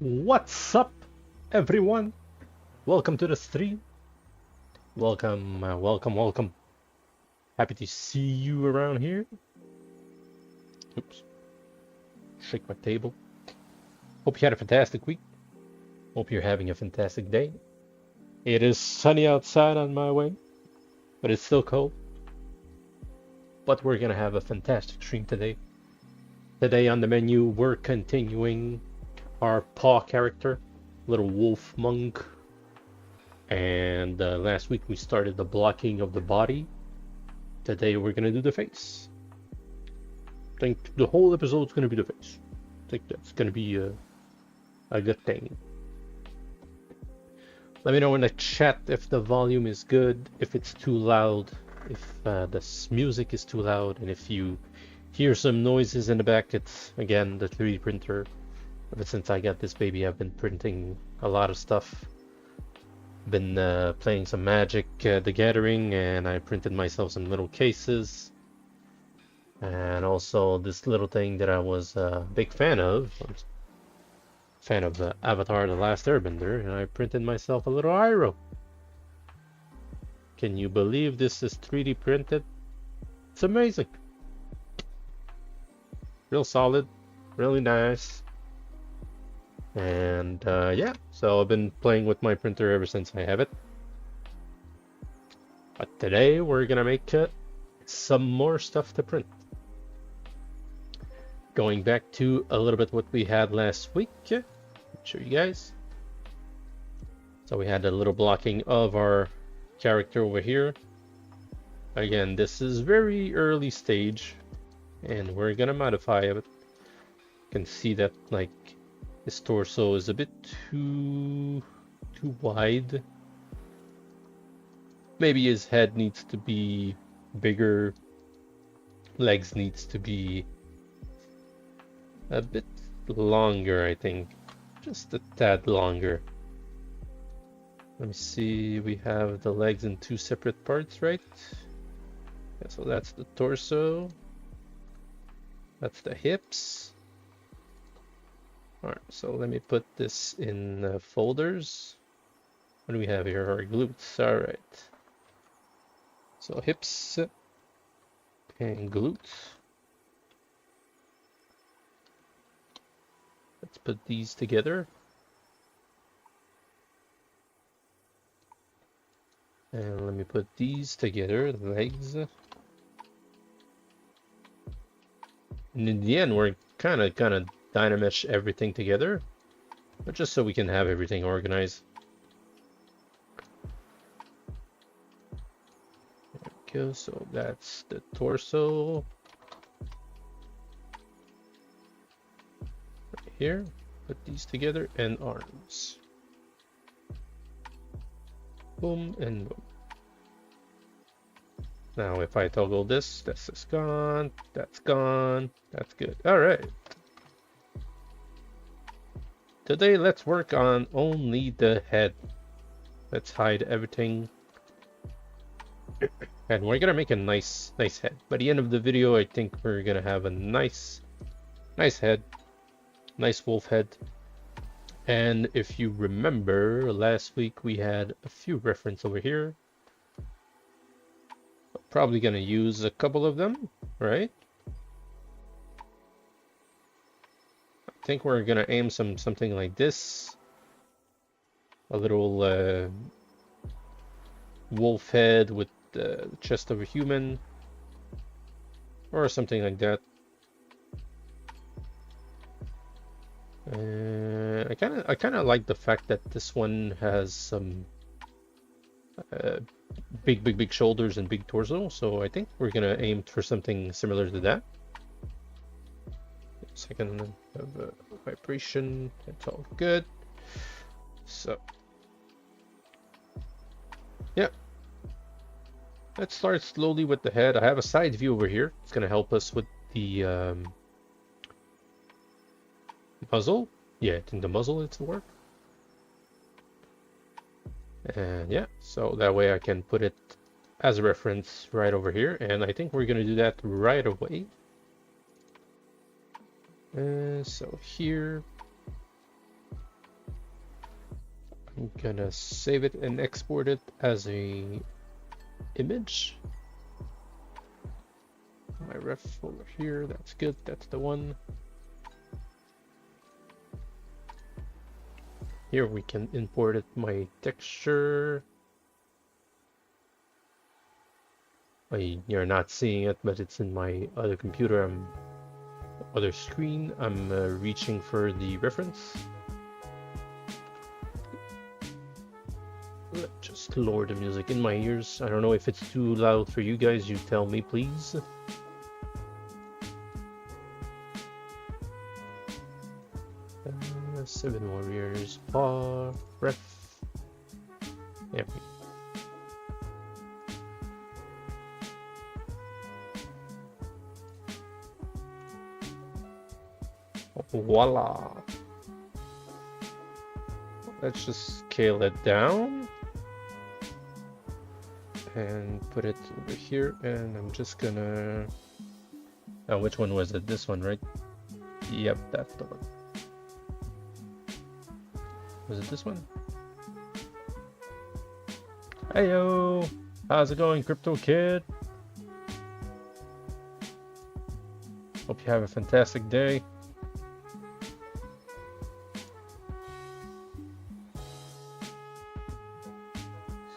What's up, everyone? Welcome to the stream. Welcome. Happy to see you around here. Oops. Shake my table. Hope you had a fantastic week. Hope you're having a fantastic day. It is sunny outside on my way, but it's still cold. But we're gonna have a fantastic stream today. Today on the menu, we're continuing our Paw character, little wolf monk. And last week we started the blocking of the body. Today we're gonna do the face. I think the whole episode's gonna be the face. I think that's gonna be a good thing. Let me know in the chat if the volume is good, if it's too loud, if the music is too loud, and if you hear some noises in the back. It's again the 3D printer. Ever since I got this baby, I've been printing a lot of stuff. Been playing some Magic the Gathering, and I printed myself some little cases. And also this little thing that I was a big fan of. I'm a fan of Avatar The Last Airbender, and I printed myself a little Iroh. Can you believe this is 3D printed? It's amazing. Real solid, really nice. And yeah, so I've been playing with my printer ever since I have it. But today we're gonna make some more stuff to print. Going back to a little bit what we had last week. I'll show you guys. So we had a little blocking of our character over here. Again, this is very early stage, and we're gonna modify it. You can see that like his torso is a bit too wide. Maybe his head needs to be bigger. Legs needs to be a bit longer, I think. Just a tad longer. Let me see, we have the legs in two separate parts, right? Yeah, so that's the torso. That's the hips. Alright, so let me put this in folders. What do we have here? Our glutes. Alright. So hips and glutes. Let's put these together. And let me put these together, the legs. And in the end, we're kind of dynamesh everything together, but just so we can have everything organized. There we go. So that's the torso. Right here. Put these together, and arms. Boom and boom. Now if I toggle this is gone, that's gone, that's good. All right. Today, let's work on only the head. Let's hide everything. And we're gonna make a nice head. By the end of the video, I think we're gonna have a nice head. Nice wolf head. And if you remember, last week we had a few references over here. Probably gonna use a couple of them, right? I think we're gonna aim something like this, a little wolf head with the chest of a human, or something like that. I kind of like the fact that this one has some big shoulders and big torso, so I think we're gonna aim for something similar to that. Second of vibration, it's all good. So yeah, let's start slowly with the head. I have a side view over here. It's gonna help us with the muzzle. Yeah, I think the muzzle is the word. And yeah, so that way I can put it as a reference right over here, and I think we're gonna do that right away. So here gonna save it and export it as a image. My ref over here, that's good, that's the one. Here we can import it, my texture. You're not seeing it, but it's in my other computer, other screen. I'm reaching for the reference. Let's just lower the music in my ears. I don't know if it's too loud for you guys, you tell me please. Seven Warriors, Paw, Ref. There we go. Voila. Let's just scale it down and put it over here, and I'm just gonna... Oh, which one was it? This one, right? Yep, that's the one. Was it this one? Heyo! How's it going, Crypto Kid? Hope you have a fantastic day.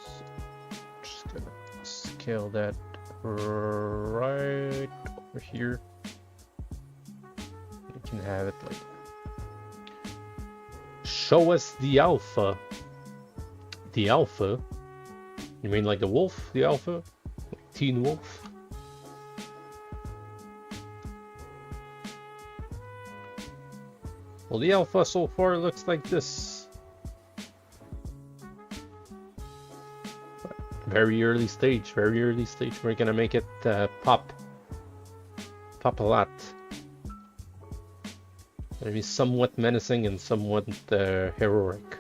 So, just gonna scale that right over here. You can have it like... Show us the alpha. The alpha? You mean like the wolf? The alpha? Like Teen Wolf? Well, the alpha so far looks like this. Very early stage, very early stage. We're gonna make it pop a lot. Gonna be somewhat menacing and somewhat heroic.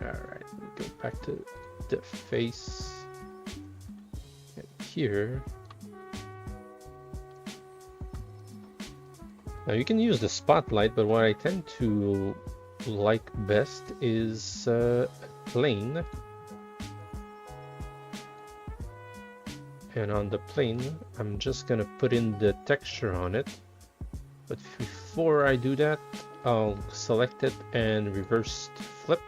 Alright, go back to the face. And here. Now you can use the spotlight, but what I tend to like best is plane. And on the plane, I'm just gonna put in the texture on it. But before I do that, I'll select it and reverse flip.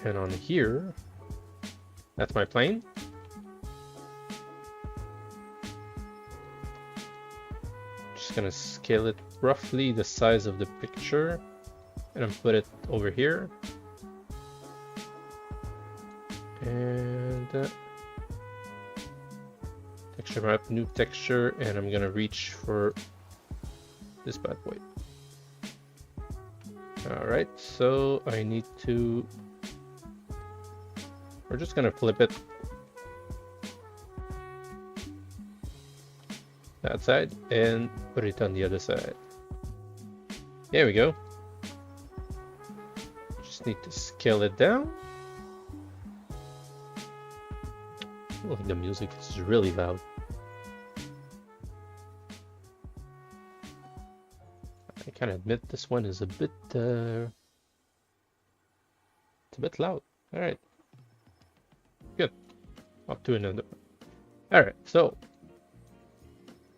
And on here, that's my plane. Just gonna scale it roughly the size of the picture, and I'll put it over here. And texture map, new texture, and I'm gonna reach for this bad boy. Alright, so I need to... We're just gonna flip it that side and put it on the other side. There we go. Just need to scale it down. Oh, the music is really loud. I can admit this one is a bit it's a bit loud. All right, good. Up to another one. All right, so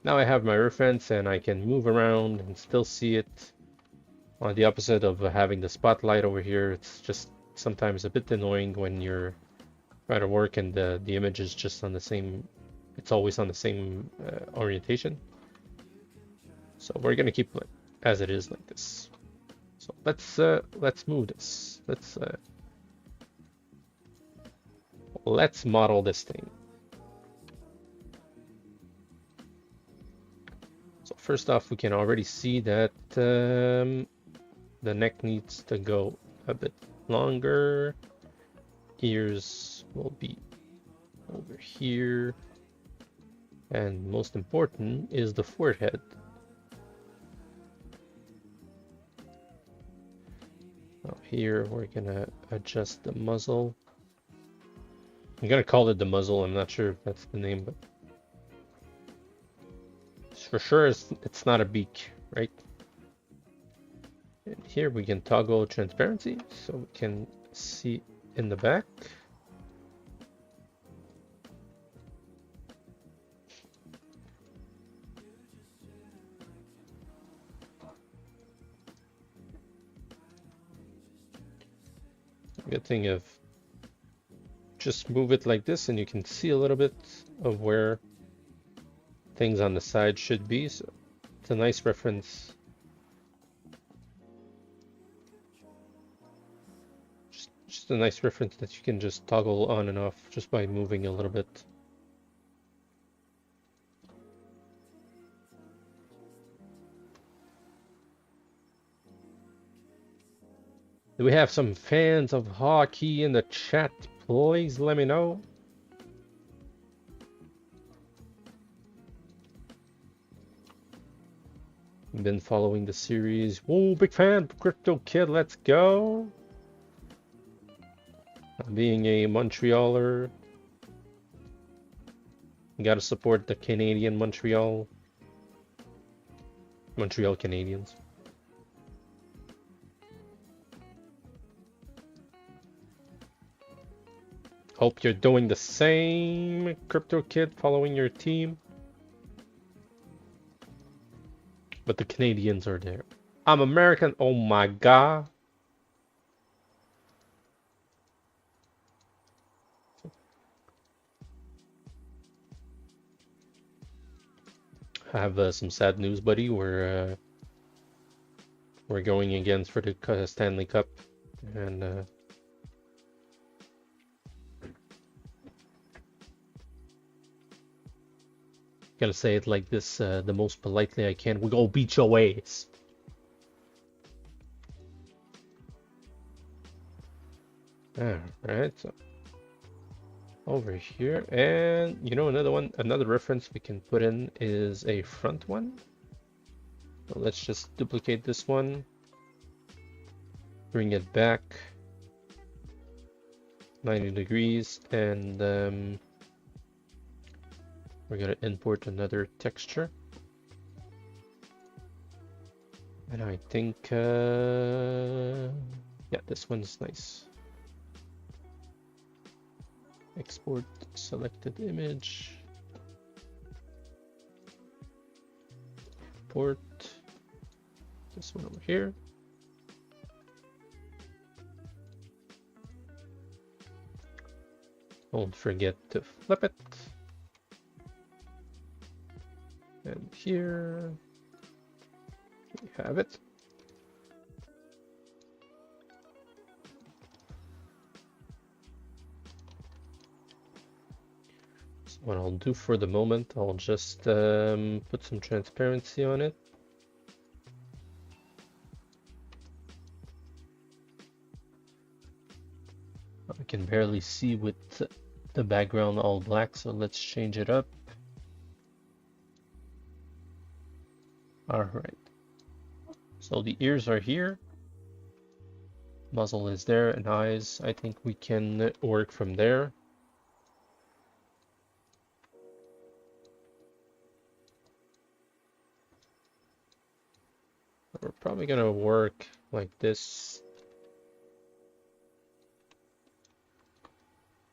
now I have my reference and I can move around and still see it. On the opposite of having the spotlight over here, it's just sometimes a bit annoying when you're trying to work and the image is just on the same, it's always on the same orientation. So we're gonna keep it as it is like this. So let's move this. Let's model this thing. So first off, we can already see that the neck needs to go a bit longer. Ears will be over here, and most important is the forehead. Now here we're gonna adjust the muzzle. I'm gonna call it the muzzle. I'm not sure if that's the name, but for sure it's not a beak. right? And here we can toggle transparency so we can see in the back. Good thing of just move it like this and you can see a little bit of where things on the side should be. So it's a nice reference. Just a nice reference that you can just toggle on and off just by moving a little bit. Do we have some fans of hockey in the chat? Please let me know. Been following the series. Whoa, big fan, Crypto Kid, let's go. Being a Montrealer, you gotta support the Canadian Montreal Canadiens. Hope you're doing the same, Crypto Kid, following your team. But the Canadians are there. I'm American, oh my god. I have some sad news, buddy. We're going against for the Stanley Cup, and gotta say it like this the most politely I can. We go beat your ass. Alright, so over here, and you know, another reference we can put in is a front one. So let's just duplicate this one, bring it back 90 degrees, and we're gonna import another texture. And I think, yeah, this one's nice. Export selected image. Import this one over here. Don't forget to flip it. And here we have it. So what I'll do for the moment, I'll just put some transparency on it. I can barely see with the background all black, so let's change it up. All right, so the ears are here, muzzle is there, and eyes, I think we can work from there. We're probably gonna work like this.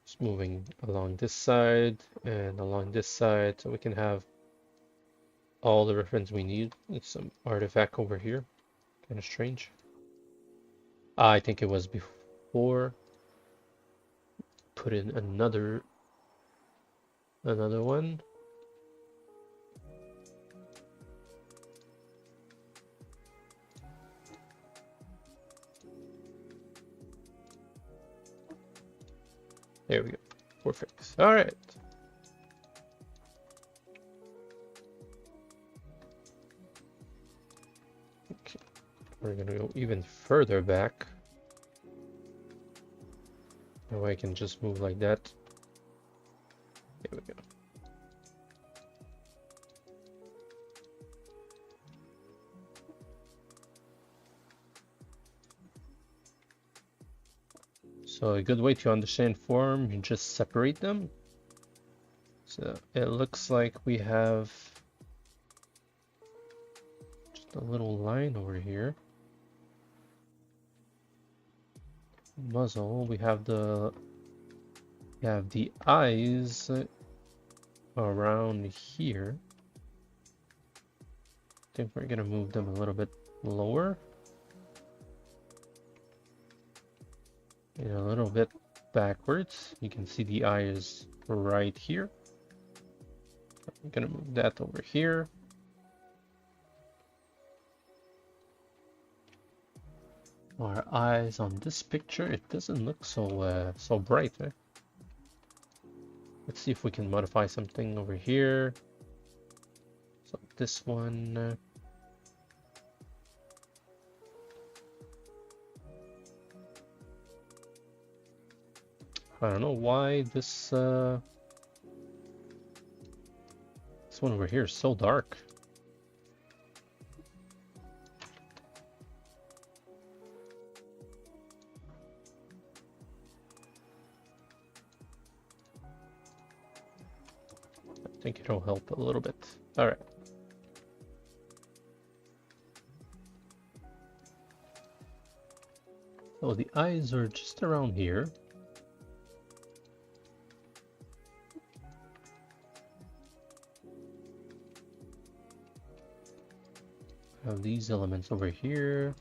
Just moving along this side and along this side, so we can have all the reference we need. It's some artifact over here, kind of strange. I think it was before. Put in another one. There we go. Perfect. All right. Okay. We're gonna go even further back. Now I can just move like that. There we go. So a good way to understand form, you just separate them. So it looks like we have just a little line over here. Muzzle, we have the eyes around here. I think we're gonna move them a little bit lower. And a little bit backwards. You can see the eye is right here. I'm gonna move that over here. Our eyes on this picture, it doesn't look so so bright, eh? Let's see if we can modify something over here. So this one, I don't know why this one over here is so dark. I think it'll help a little bit. All right. So the eyes are just around here. Have these elements over here.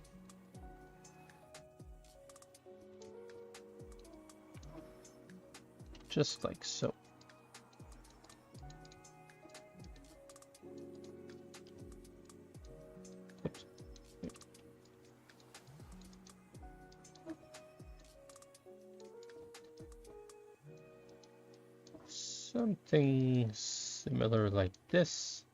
Just like so. Oops. Something similar like this.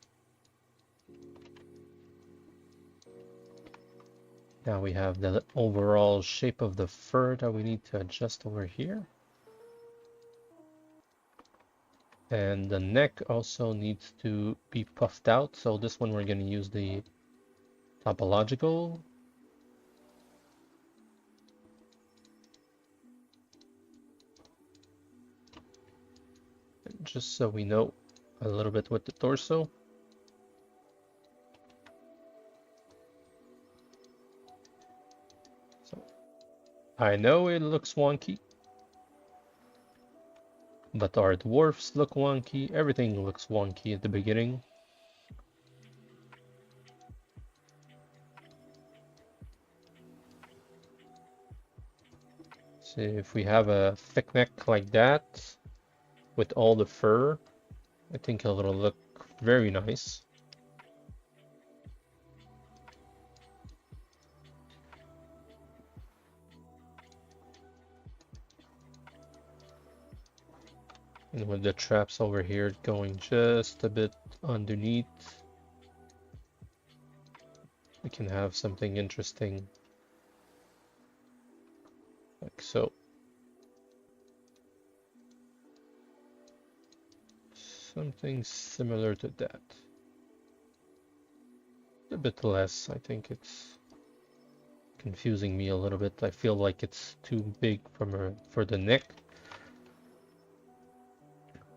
Now we have the overall shape of the fur that we need to adjust over here. And the neck also needs to be puffed out. So this one we're going to use the topological. And just so we know a little bit with the torso. I know it looks wonky, but our dwarfs look wonky. Everything looks wonky at the beginning. So if we have a thick neck like that, with all the fur, I think it'll look very nice. And with the traps over here going just a bit underneath, we can have something interesting like so. Something similar to that. A bit less, I think it's confusing me a little bit. I feel like it's too big for the neck.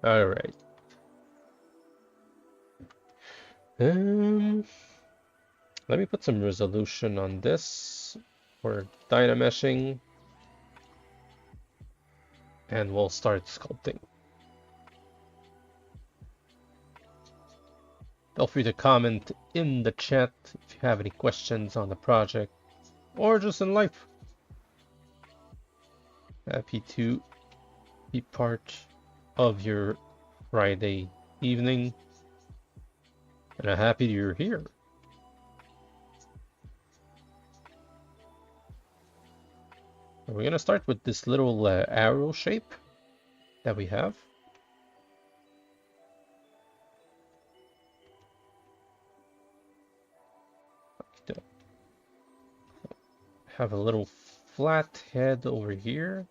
All right. Let me put some resolution on this for dynameshing, and we'll start sculpting. Feel free to comment in the chat if you have any questions on the project or just in life. Happy to be part of your Friday evening, and I'm happy you're here. We're gonna start with this little arrow shape that we have. Have a little flat head over here.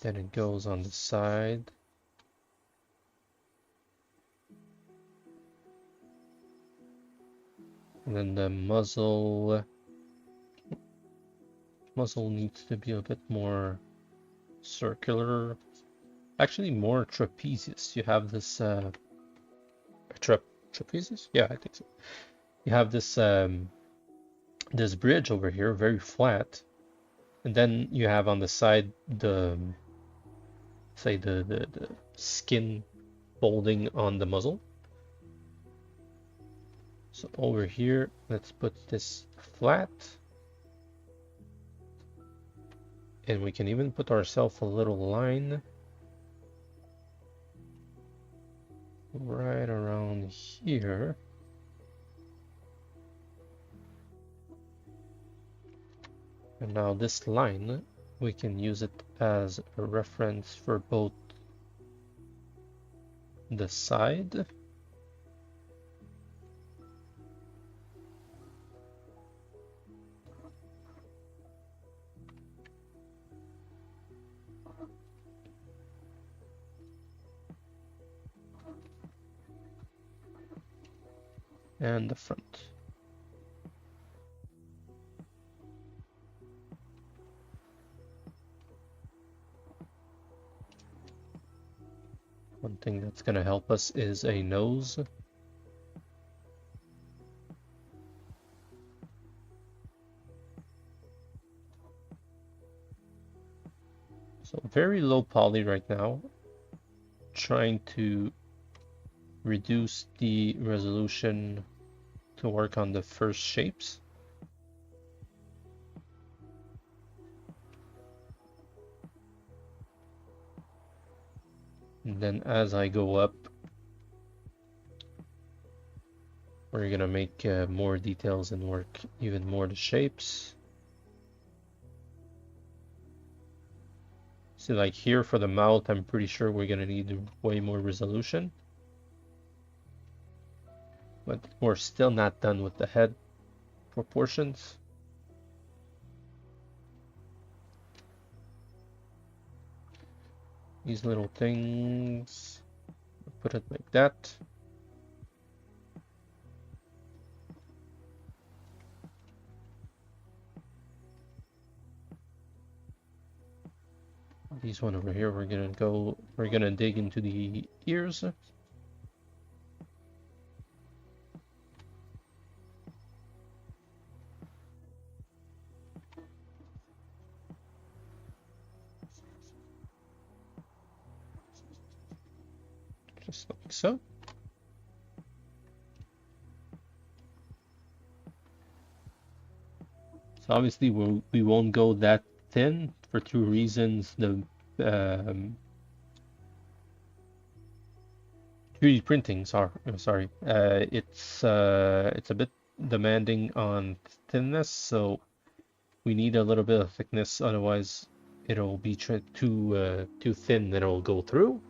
Then it goes on the side. And then the muzzle needs to be a bit more circular. Actually more trapezius. You have this trapezes? Yeah, I think so. You have this this bridge over here, very flat, and then you have on the side the say the skin folding on the muzzle. So over here, let's put this flat. And we can even put ourselves a little line right around here. And now this line, we can use it as a reference for both the side and the front. One thing that's going to help us is a nose. So very low poly right now, trying to reduce the resolution to work on the first shapes. And then as I go up, we're gonna make more details and work even more the shapes. See, like here for the mouth, I'm pretty sure we're gonna need way more resolution. But we're still not done with the head proportions. These little things, put it like that. These one over here, we're gonna dig into the ears. Just like so. So obviously we won't go that thin for two reasons. The 3D printing, sorry, it's a bit demanding on thinness, so we need a little bit of thickness, otherwise it'll be too thin and it'll go through.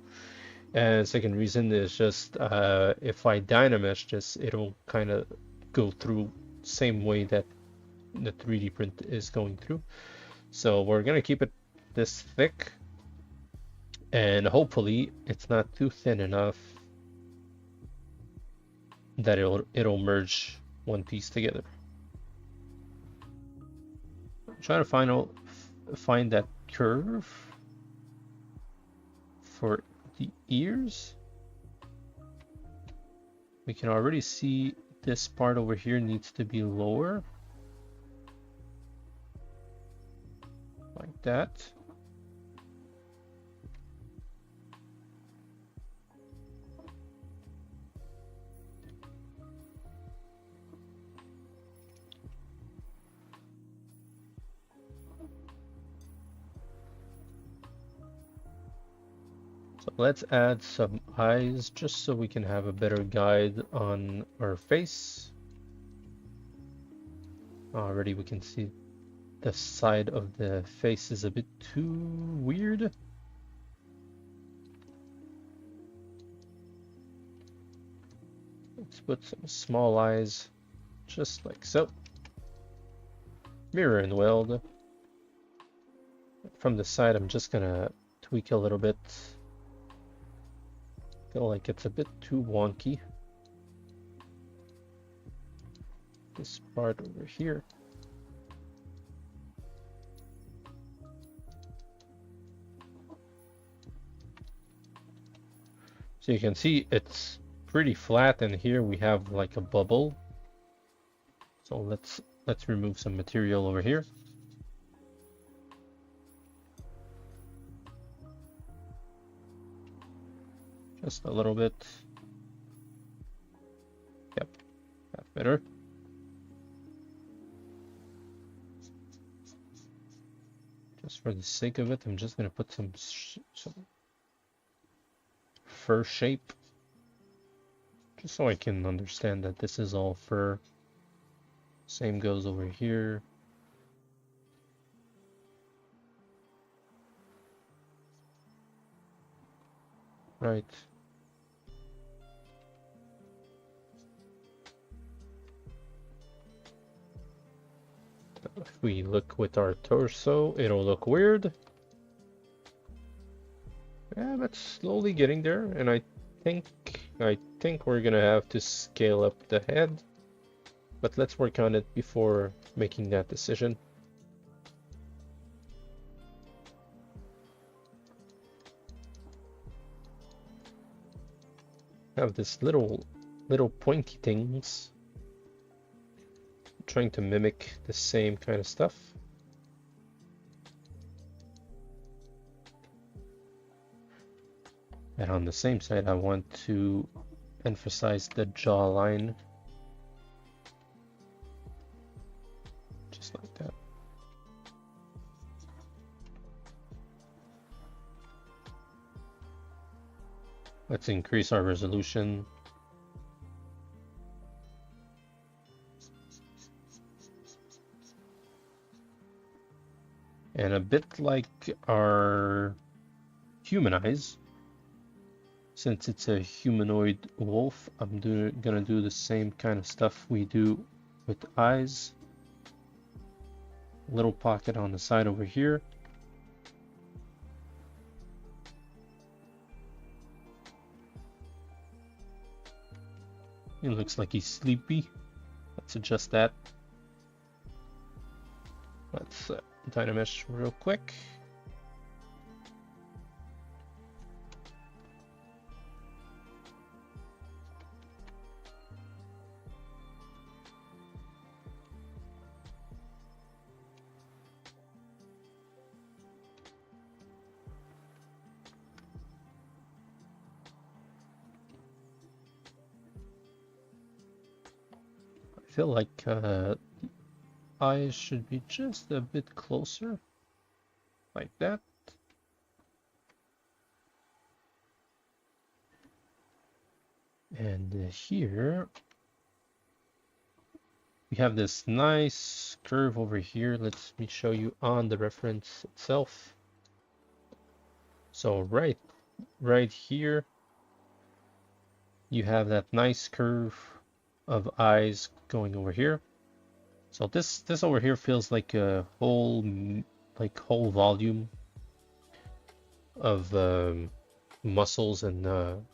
And second reason is just if I dynamesh this, it'll kind of go through same way that the 3D print is going through. So we're gonna keep it this thick, and hopefully it's not too thin enough that it'll merge one piece together. I'm trying to find that curve for the ears. We can already see this part over here needs to be lower, like that. So let's add some eyes just so we can have a better guide on our face. Already we can see the side of the face is a bit too weird. Let's put some small eyes, just like so. Mirror and weld. From the side, I'm just gonna tweak a little bit. Feel like it's a bit too wonky. This part over here. So you can see it's pretty flat, and here we have like a bubble. So let's remove some material over here. Just a little bit. Yep, that's better. Just for the sake of it, I'm just gonna put some fur shape, just so I can understand that this is all fur. Same goes over here. Right. If we look with our torso, it'll look weird. Yeah, but slowly getting there, and I think we're gonna have to scale up the head. But let's work on it before making that decision. Have this little pointy things. Trying to mimic the same kind of stuff. And on the same side, I want to emphasize the jawline. Just like that. Let's increase our resolution. And a bit like our human eyes, since it's a humanoid wolf, I'm gonna do the same kind of stuff we do with eyes. Little pocket on the side over here. It looks like he's sleepy. Let's adjust that. Let's Dynamesh real quick. I feel like eyes should be just a bit closer, like that. And here we have this nice curve over here. Let me show you on the reference itself. So right here you have that nice curve of eyes going over here. So this over here feels like a whole volume of muscles and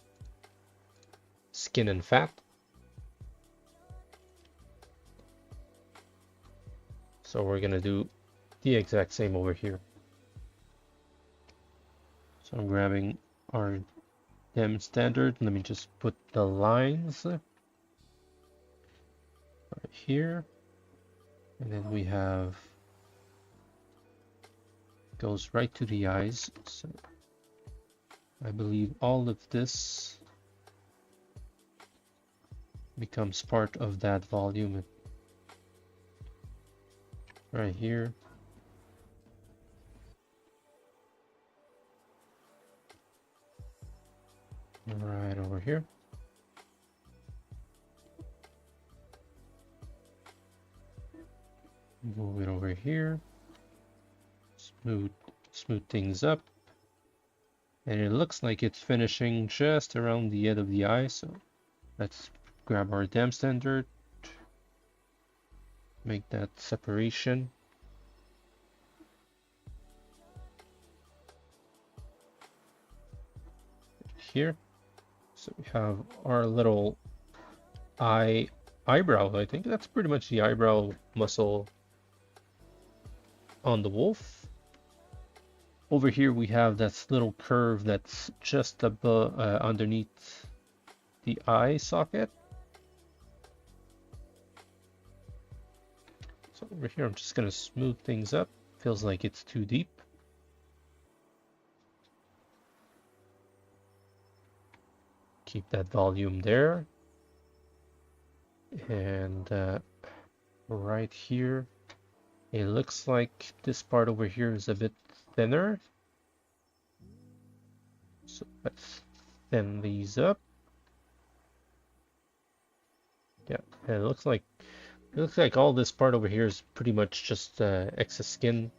skin and fat. So we're gonna do the exact same over here. So I'm grabbing our dem standard. Let me just put the lines right here. And then we have, goes right to the eyes. So I believe all of this becomes part of that volume right here. Right over here. Move it over here. Smooth things up. And it looks like it's finishing just around the end of the eye. So let's grab our dem standard. Make that separation. Here. So we have our little eyebrow. I think that's pretty much the eyebrow muscle on the wolf. Over here we have that little curve that's just above underneath the eye socket. So over here, I'm just gonna smooth things up. Feels like it's too deep. Keep that volume there. And right here, it looks like this part over here is a bit thinner. So let's thin these up. Yeah, and it looks like all this part over here is pretty much just excess skin.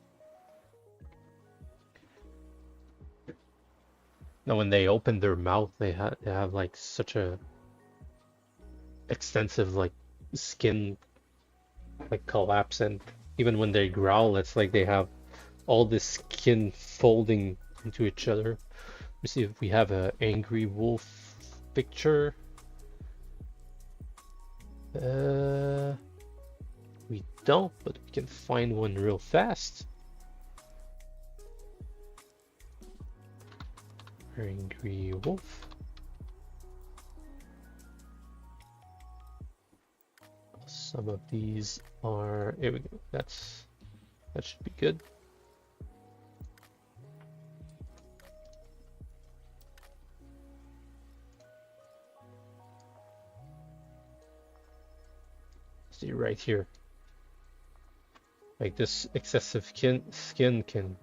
Now, when they open their mouth, they have like such a extensive like skin like collapse, and even when they growl, it's like they have all this skin folding into each other. Let me see if we have an angry wolf picture. We don't, but we can find one real fast. Angry wolf. Some of these are, here we go. That should be good. See right here. Like this excessive skin can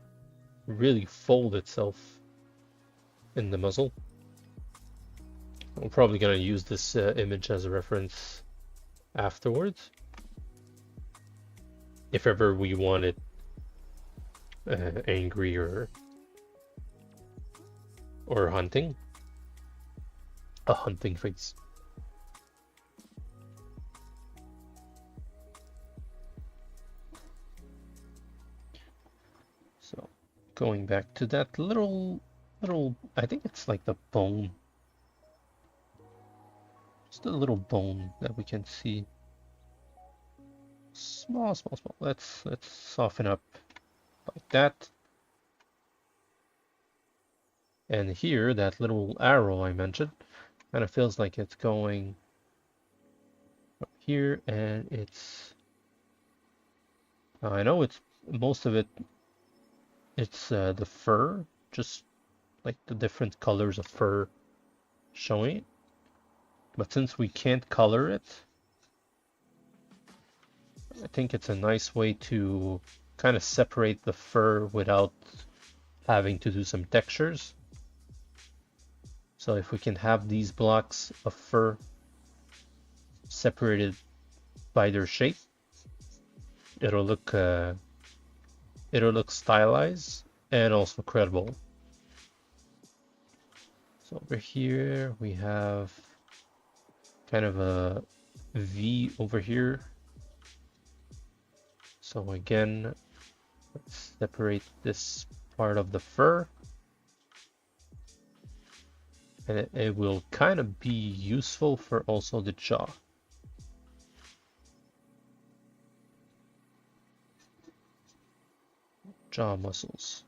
really fold itself in the muzzle. I'm probably gonna use this image as a reference afterwards, if ever we want it angry or hunting. A hunting face. So going back to that little, I think it's like the bone. Just a little bone that we can see. Small. Let's soften up like that. And here, that little arrow I mentioned kind of feels like it's going up here, and it's, I know it's most of it, it's the fur, just like the different colors of fur showing. But since we can't color it, I think it's a nice way to kind of separate the fur without having to do some textures. So if we can have these blocks of fur separated by their shape, it'll look stylized and also credible. So over here we have kind of a V over here. So again, let's separate this part of the fur, and it will kind of be useful for also the jaw. Jaw muscles.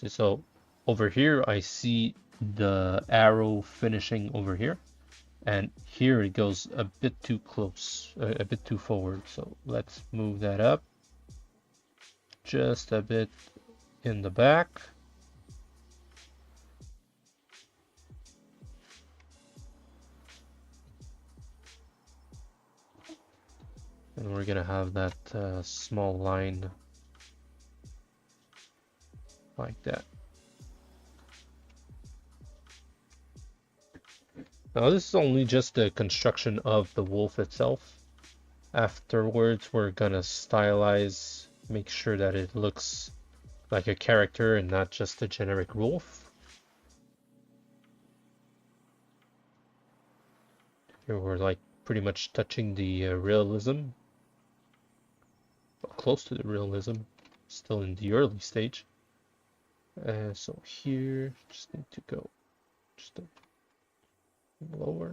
So over here I see the arrow finishing over here, and here it goes a bit too close, a bit too forward. So let's move that up just a bit in the back. And we're gonna have that small line like that. Now this is only just the construction of the wolf itself. Afterwards, we're gonna stylize, make sure that it looks like a character and not just a generic wolf. Here we're like pretty much touching the realism. Well, close to the realism, still in the early stage. So here, just need to go just a lower.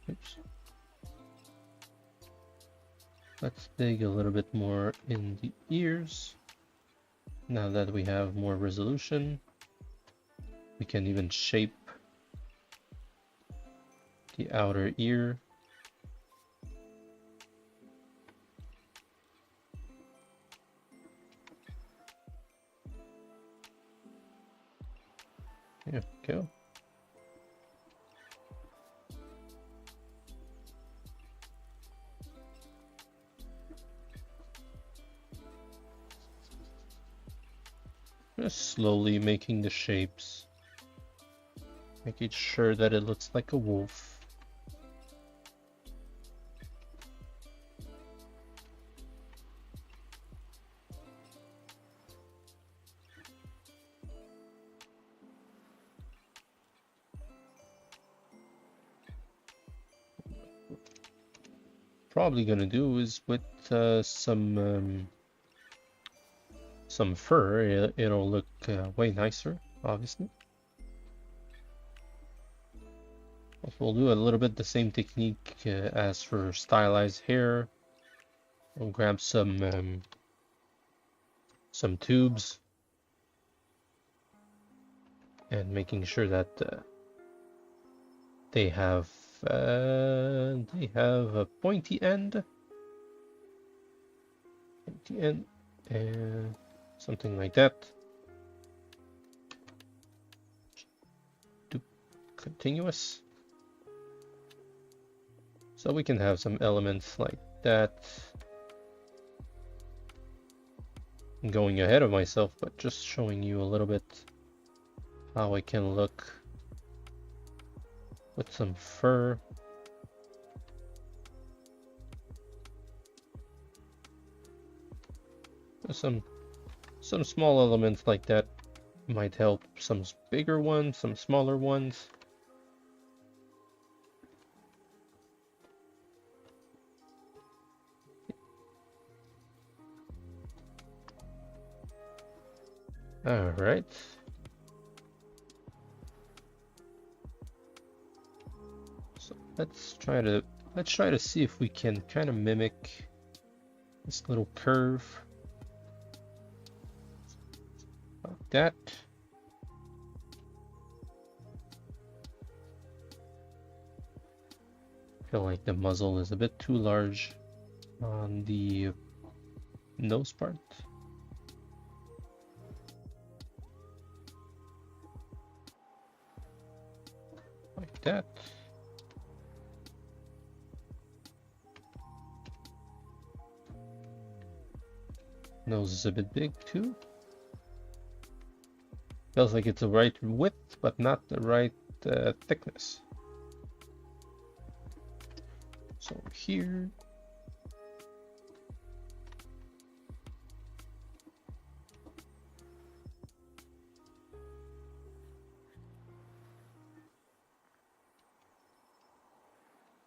Oops. Let's dig a little bit more in the ears. Now that we have more resolution, we can even shape the outer ear. There we go. Just slowly making the shapes, making sure that it looks like a wolf. Probably gonna do is with some fur. It'll look way nicer, obviously. We'll do a little bit the same technique as for stylized hair. We'll grab some tubes and making sure that they have a pointy end, and something like that. Do continuous, so we can have some elements like that. I'm going ahead of myself, but just showing you a little bit how I can look with some fur. Some small elements like that might help. Some bigger ones, some smaller ones. All right. So let's try to see if we can kind of mimic this little curve like that. Feel like the muzzle is a bit too large on the nose part. Like that. Nose is a bit big too. Feels like it's the right width, but not the right thickness. So here.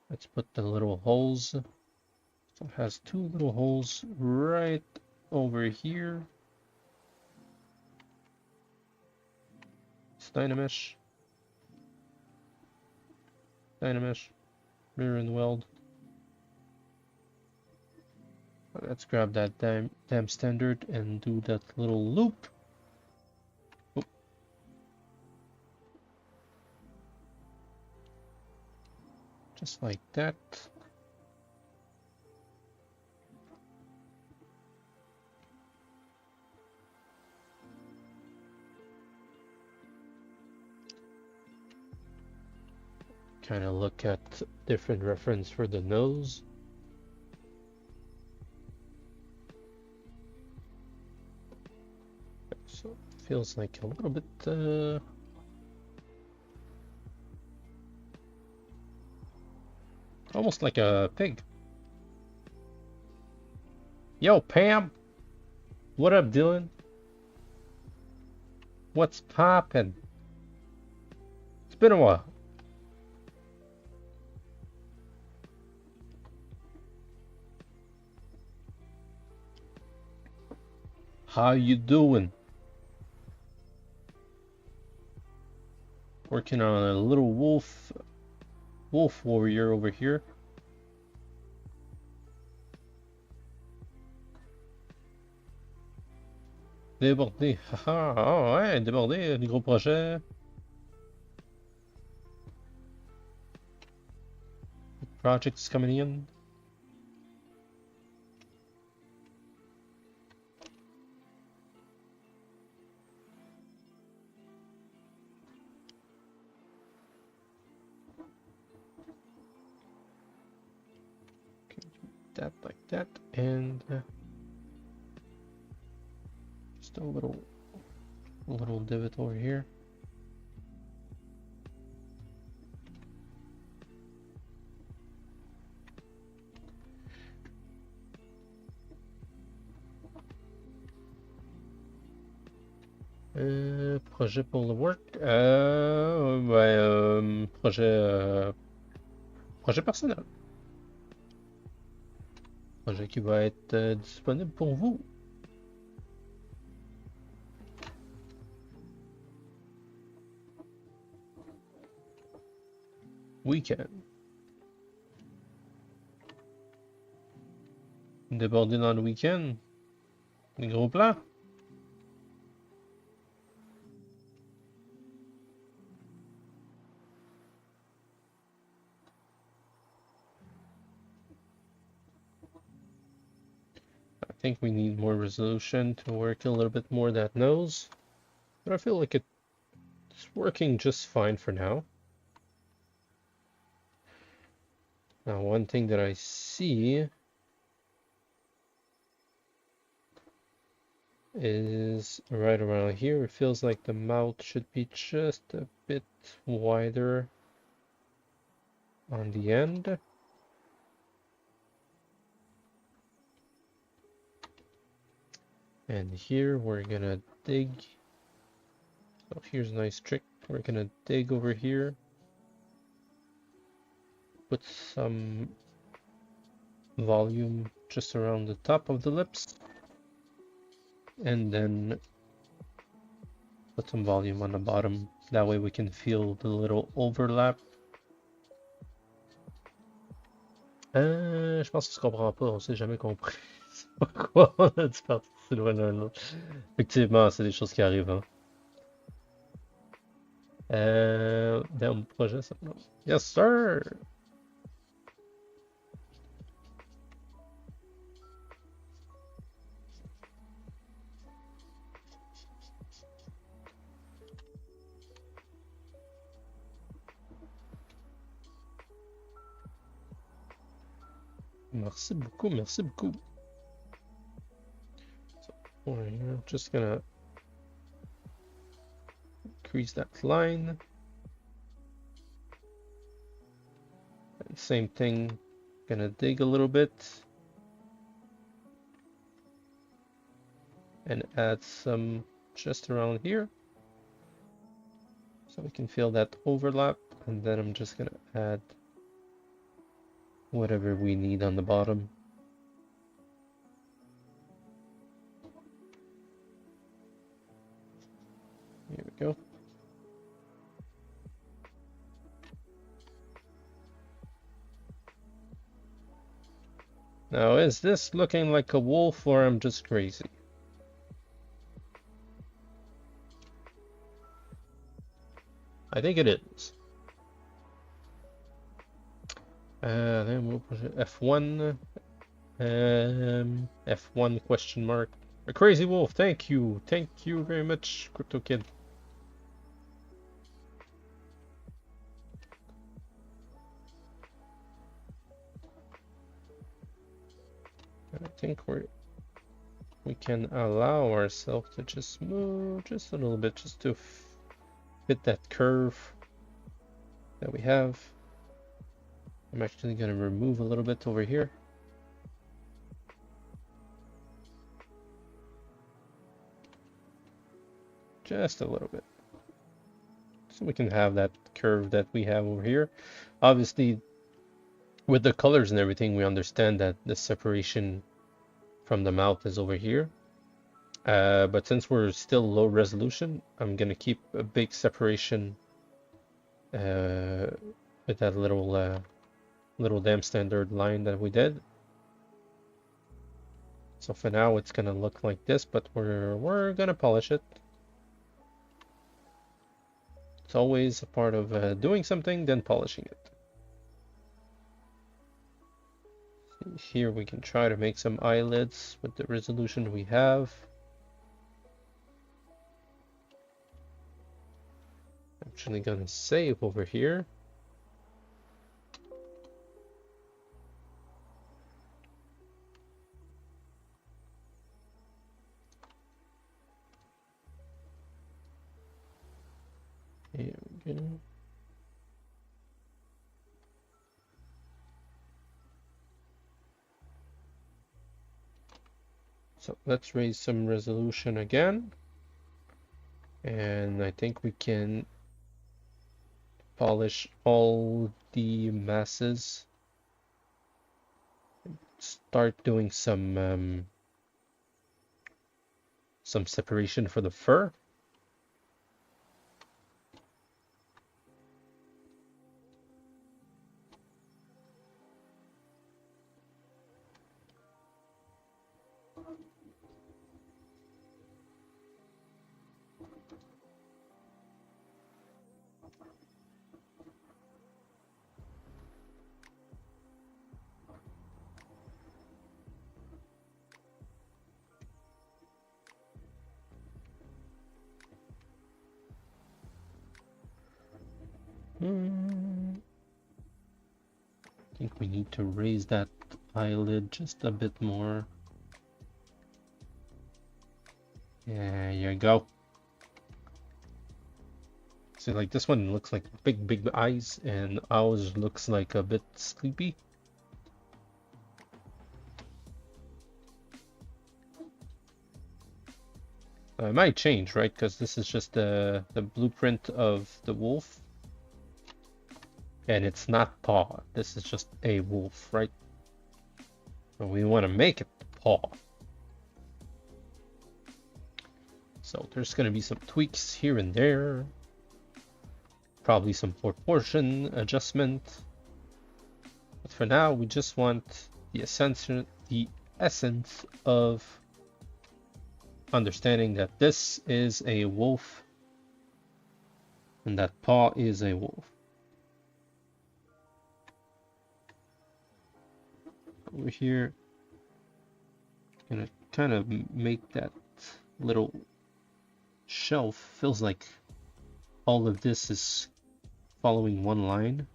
Let's put the little holes. So it has two little holes right over here. It's Dynamesh. Dynamesh. Mirror and weld. Let's grab that damn standard and do that little loop. Oh. Just like that. Kind of look at different reference for the nose. So it feels like a little bit almost like a pig. Yo, Pam! What up, Dylan? What's poppin'? It's been a while. How you doing? Working on a little wolf warrior over here. Débordé. Haha, ah ouais, débordé, du gros projet. Projects coming in. That like that, and just a little divot over here. Projet pour le work. Ouais, projet personnel. Projet qui va être disponible pour vous. Week-end. Débordé dans le week-end. Des gros plans. I think we need more resolution to work a little bit more that nose, but I feel like it's working just fine for now. Now, one thing that I see is right around here. It feels like the mouth should be just a bit wider on the end. And here we're gonna dig. So here's a nice trick. We're gonna dig over here. Put some volume just around the top of the lips. And then put some volume on the bottom. That way we can feel the little overlap. Je pense qu'il se comprend pas, on s'est jamais compris. C'est pas quoi on a dû partir si loin l'un l'autre. Effectivement, c'est des choses qui arrivent. Hein. Dans mon projet, ça. Yes, sir! Merci beaucoup, merci beaucoup. So we're just gonna increase that line. And same thing, gonna dig a little bit. And add some just around here. So we can feel that overlap. And then I'm just gonna add whatever we need on the bottom. Here we go. Now, is this looking like a wolf or I'm just crazy? I think it is. Then we'll push it F1. F1 question mark. A crazy wolf, thank you. Thank you very much, Crypto Kid. I think we can allow ourselves to just move just a little bit, just to fit that curve that we have. I'm actually going to remove a little bit over here. Just a little bit. So we can have that curve that we have over here. Obviously, with the colors and everything, we understand that the separation from the mouth is over here. But since we're still low resolution, I'm going to keep a big separation with that little damn standard line that we did. So for now it's gonna look like this, but we're gonna polish it. It's always a part of doing something, then polishing it. Here we can try to make some eyelids with the resolution we have. I'm actually gonna save over here. Here we go. So let's raise some resolution again. And I think we can polish all the masses. Start doing some separation for the fur. I think we need to raise that eyelid just a bit more. There you go. See, like this one looks like big eyes, and ours looks like a bit sleepy. It might change, right? Because this is just the blueprint of the wolf. And it's not Paw. This is just a wolf, right? But we want to make it Paw. So there's going to be some tweaks here and there. Probably some proportion adjustment. But for now, we just want the essence of understanding that this is a wolf and that Paw is a wolf. Over here, gonna kind of make that little shelf. Feels like all of this is following one line.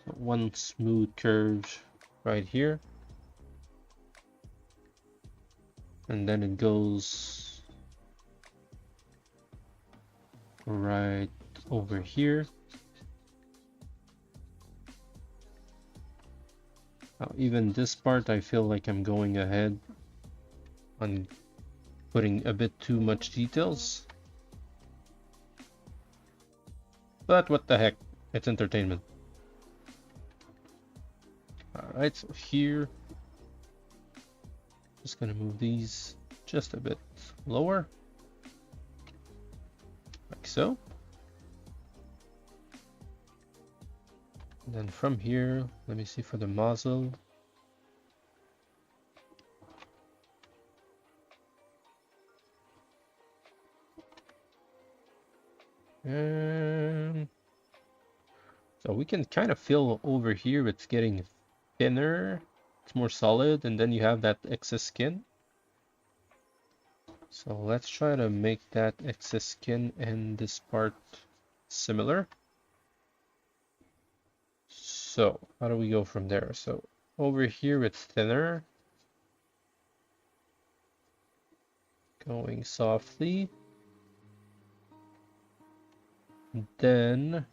So one smooth curve right here. And then it goes right over here. Even this part, I feel like I'm going ahead on putting a bit too much details. But what the heck, it's entertainment. Alright, so here, just gonna move these just a bit lower, like so. And then from here, let me see for the muzzle. And so we can kind of feel over here it's getting thinner, it's more solid, and then you have that excess skin. So let's try to make that excess skin and this part similar. So how do we go from there? So over here it's thinner. Going softly. Then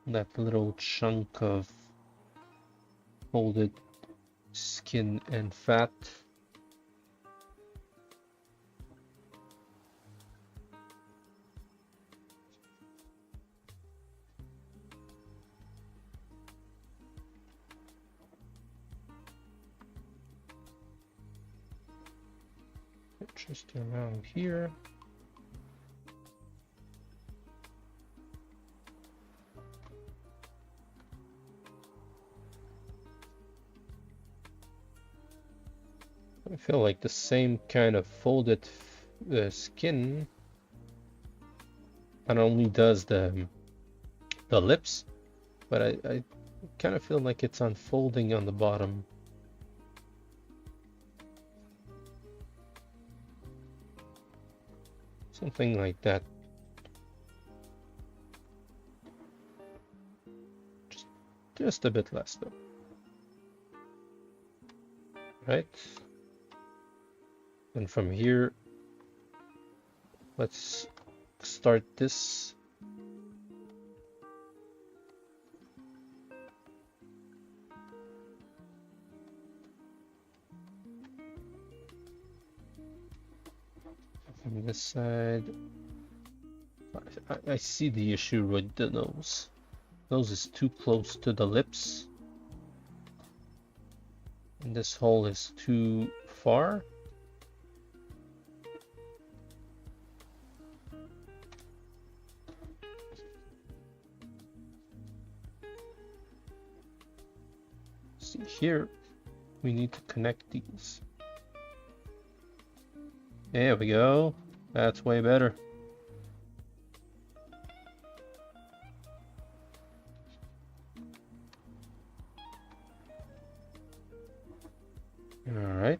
that little chunk of folded skin and fat. Just around here. I feel like the same kind of folded skin not only does the lips, but I kind of feel like it's unfolding on the bottom. Something like that. Just a bit less though. Right? And from here, let's start this. From this side, I see the issue with the nose. Nose is too close to the lips. And this hole is too far. See here, we need to connect these. There we go. That's way better. All right.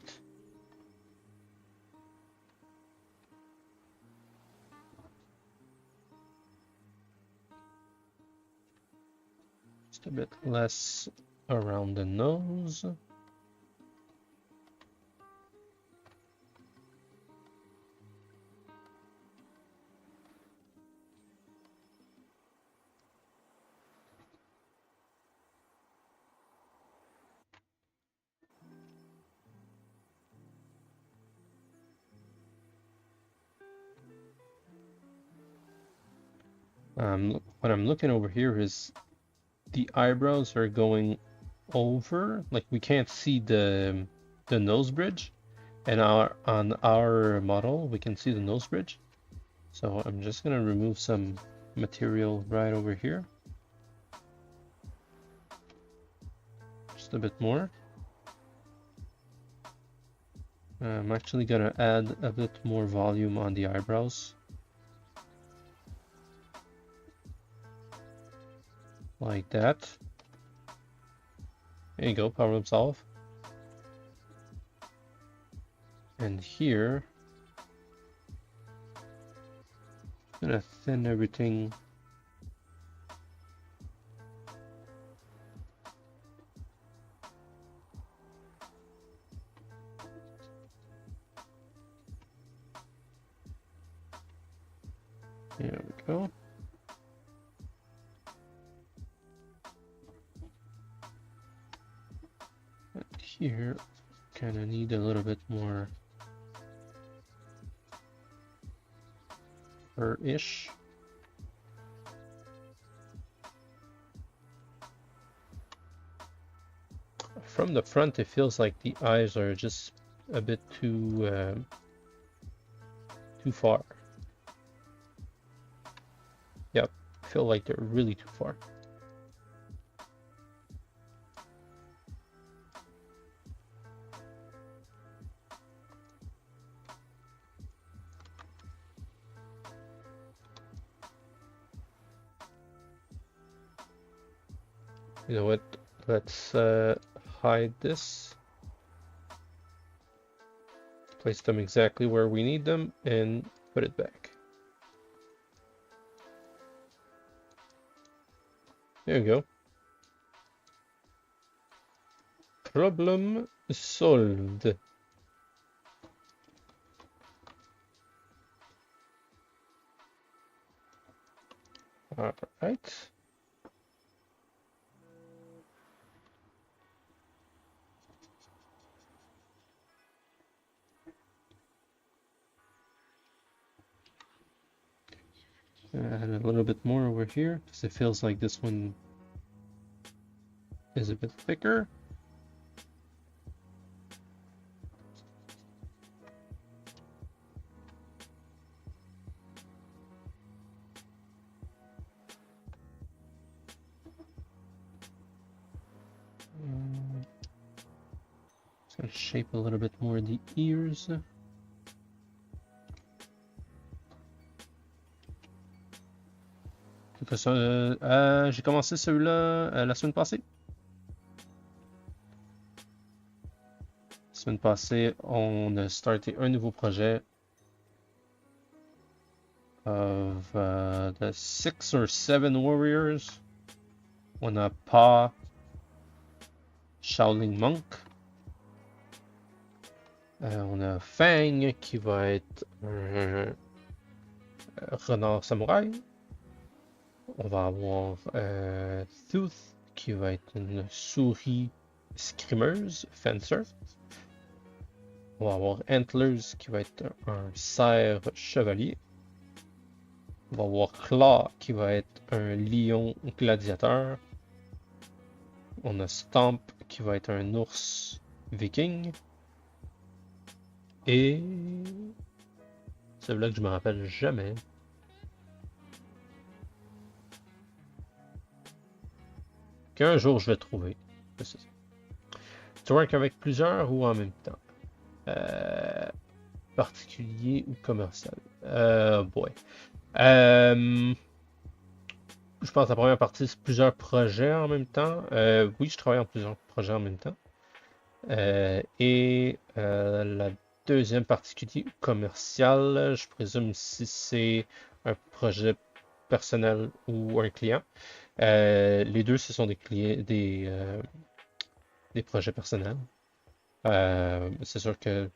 Just a bit less around the nose. What I'm looking over here is the eyebrows are going over, like we can't see the nose bridge, and on our model we can see the nose bridge. So I'm just gonna remove some material right over here, just a bit more. I'm actually gonna add a bit more volume on the eyebrows. Like that. There you go, problem solved. And here, I'm gonna thin everything. There we go. And here, kind of need a little bit more fur-ish. From the front, it feels like the eyes are just a bit too far. Yep, I feel like they're really too far. You know what? Let's hide this. Place them exactly where we need them and put it back. There you go. Problem solved. All right. Add a little bit more over here because it feels like this one is a bit thicker. shape a little bit more the ears. J'ai commencé celui-là la semaine passée. La semaine passée, on a starté un nouveau projet of the 6 or 7 warriors. On a Paw, Shaolin Monk. On a Fang qui va être un renard samouraï. On va avoir Tooth qui va être une souris scrimeuse, fencer. On va avoir Antlers qui va être un cerf chevalier. On va avoir Claw qui va être un lion gladiateur. On a Stomp qui va être un ours viking. Et celui-là que je me rappelle jamais. Qu'un jour je vais trouver. Tu work avec plusieurs ou en même temps? Particulier ou commercial? Boy. Je pense que la première partie, c'est plusieurs projets en même temps. Oui, je travaille en plusieurs projets en même temps. Et la deuxième particulier commercial, je présume si c'est un projet personnel ou un client. Les deux, ce sont des clients, des projets personnels. C'est sûr que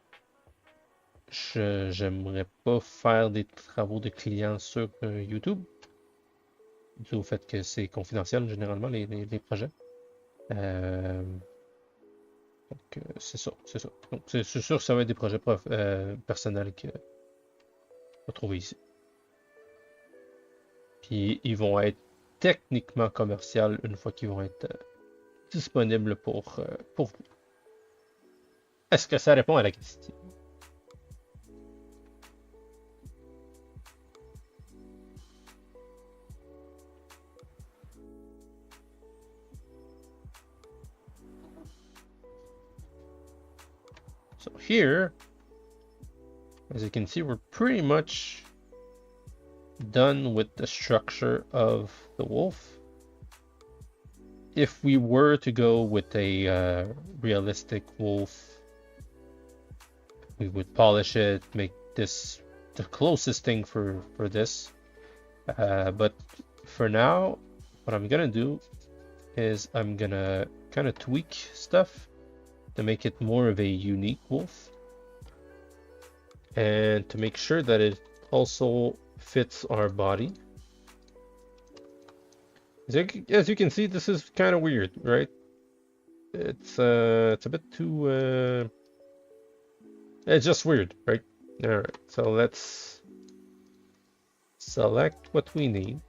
j'aimerais pas faire des travaux de clients sur YouTube, dû au fait que c'est confidentiel généralement les projets. Donc c'est ça. Donc c'est sûr que ça va être des projets personnels que on va trouver ici. Puis ils vont être techniquement commerciaux une fois qu'ils vont être disponibles pour vous. Est-ce que ça répond à la question? So here, as you can see, we're pretty much done with the structure of the wolf. If we were to go with a realistic wolf, we would polish it, make this the closest thing for this. But for now, what I'm gonna do is I'm gonna kind of tweak stuff to make it more of a unique wolf, and to make sure that it also fits our body. As you can see, this is kind of weird, right? It's a bit too it's just weird, right? All right, so let's select what we need.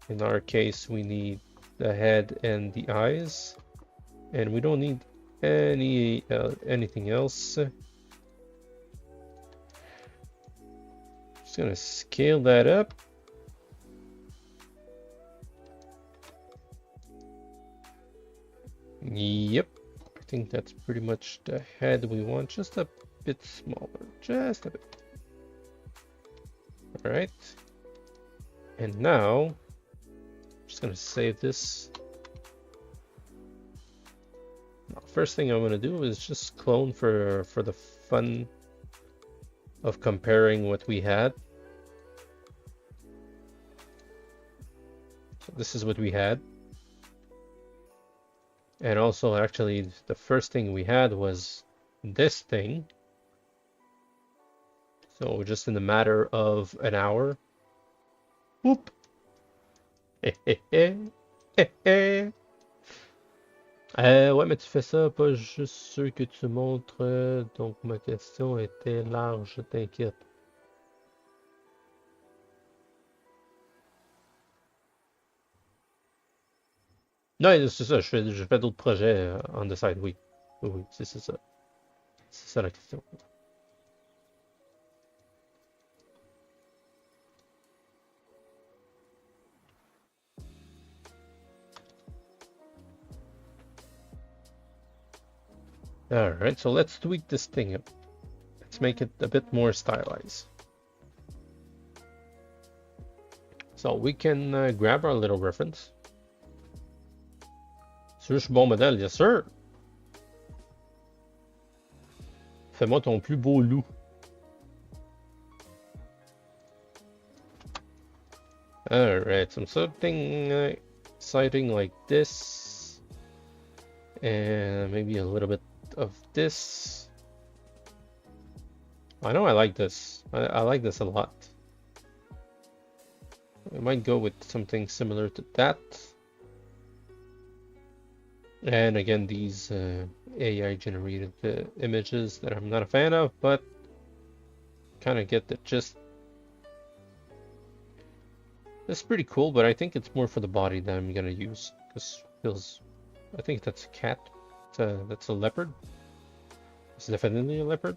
In our case, we need the head and the eyes, and we don't need anything else. Just gonna scale that up. Yep, I think that's pretty much the head we want, just a bit smaller, just a bit. All right, and now I'm just gonna save this. Now, first thing I'm gonna do is just clone for the fun of comparing what we had. So this is what we had. And also, actually, the first thing we had was this thing. So just in a matter of an hour. Whoop! Ouais, mais tu fais ça pas juste ceux que tu montres. Donc ma question était large, t'inquiète. Non, c'est ça, je fais d'autres projets on the side, oui. Oui, c'est ça. C'est ça la question. Alright, so let's tweak this thing up. Let's make it a bit more stylized. So we can grab our little reference. Sur ce bon modèle, yes sir. Fais-moi ton plus beau loup. Alright, something exciting like this. And maybe a little bit of this. I know I like this. I like this a lot. I might go with something similar to that. And again, these AI generated images that I'm not a fan of, but kind of get the gist. It's pretty cool, but I think it's more for the body that I'm gonna use. This feels, I think that's a cat. That's a leopard. It's definitely a leopard.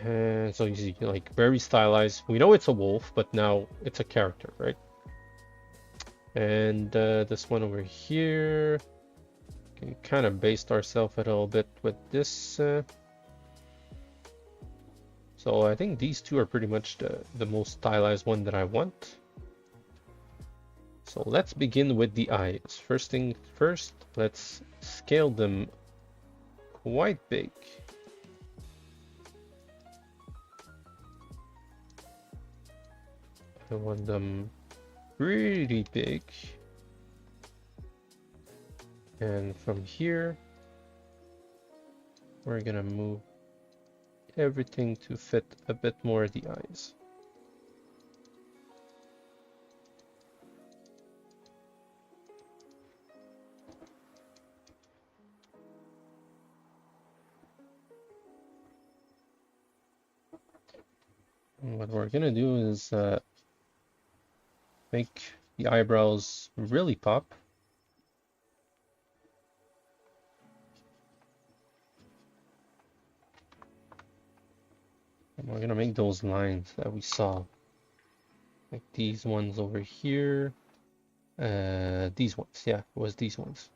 And so you see, like, very stylized. We know it's a wolf, but now it's a character, right? And this one over here, can kind of based ourselves a little bit with this. So I think these two are pretty much the most stylized one that I want. So let's begin with the eyes. First thing first, let's scale them quite big. I want them pretty big. And from here, we're gonna move everything to fit a bit more of the eyes. And what we're gonna do is make the eyebrows really pop. And we're gonna make those lines that we saw, like these ones over here. These ones, yeah, it was these ones.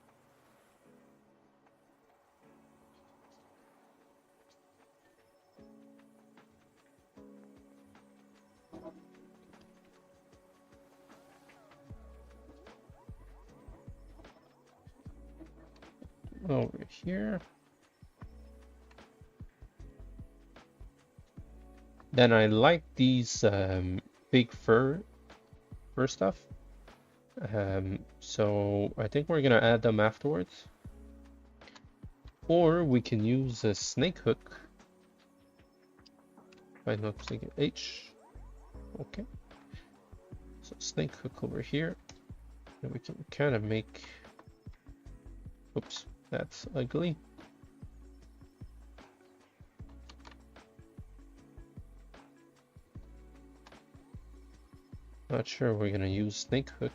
Over here. Then I like these big fur stuff. So I think we're gonna add them afterwards. Or we can use a snake hook. If I'm not mistaken, H. Okay. So snake hook over here. And we can kind of make, oops, that's ugly. Not sure we're gonna use snake hook.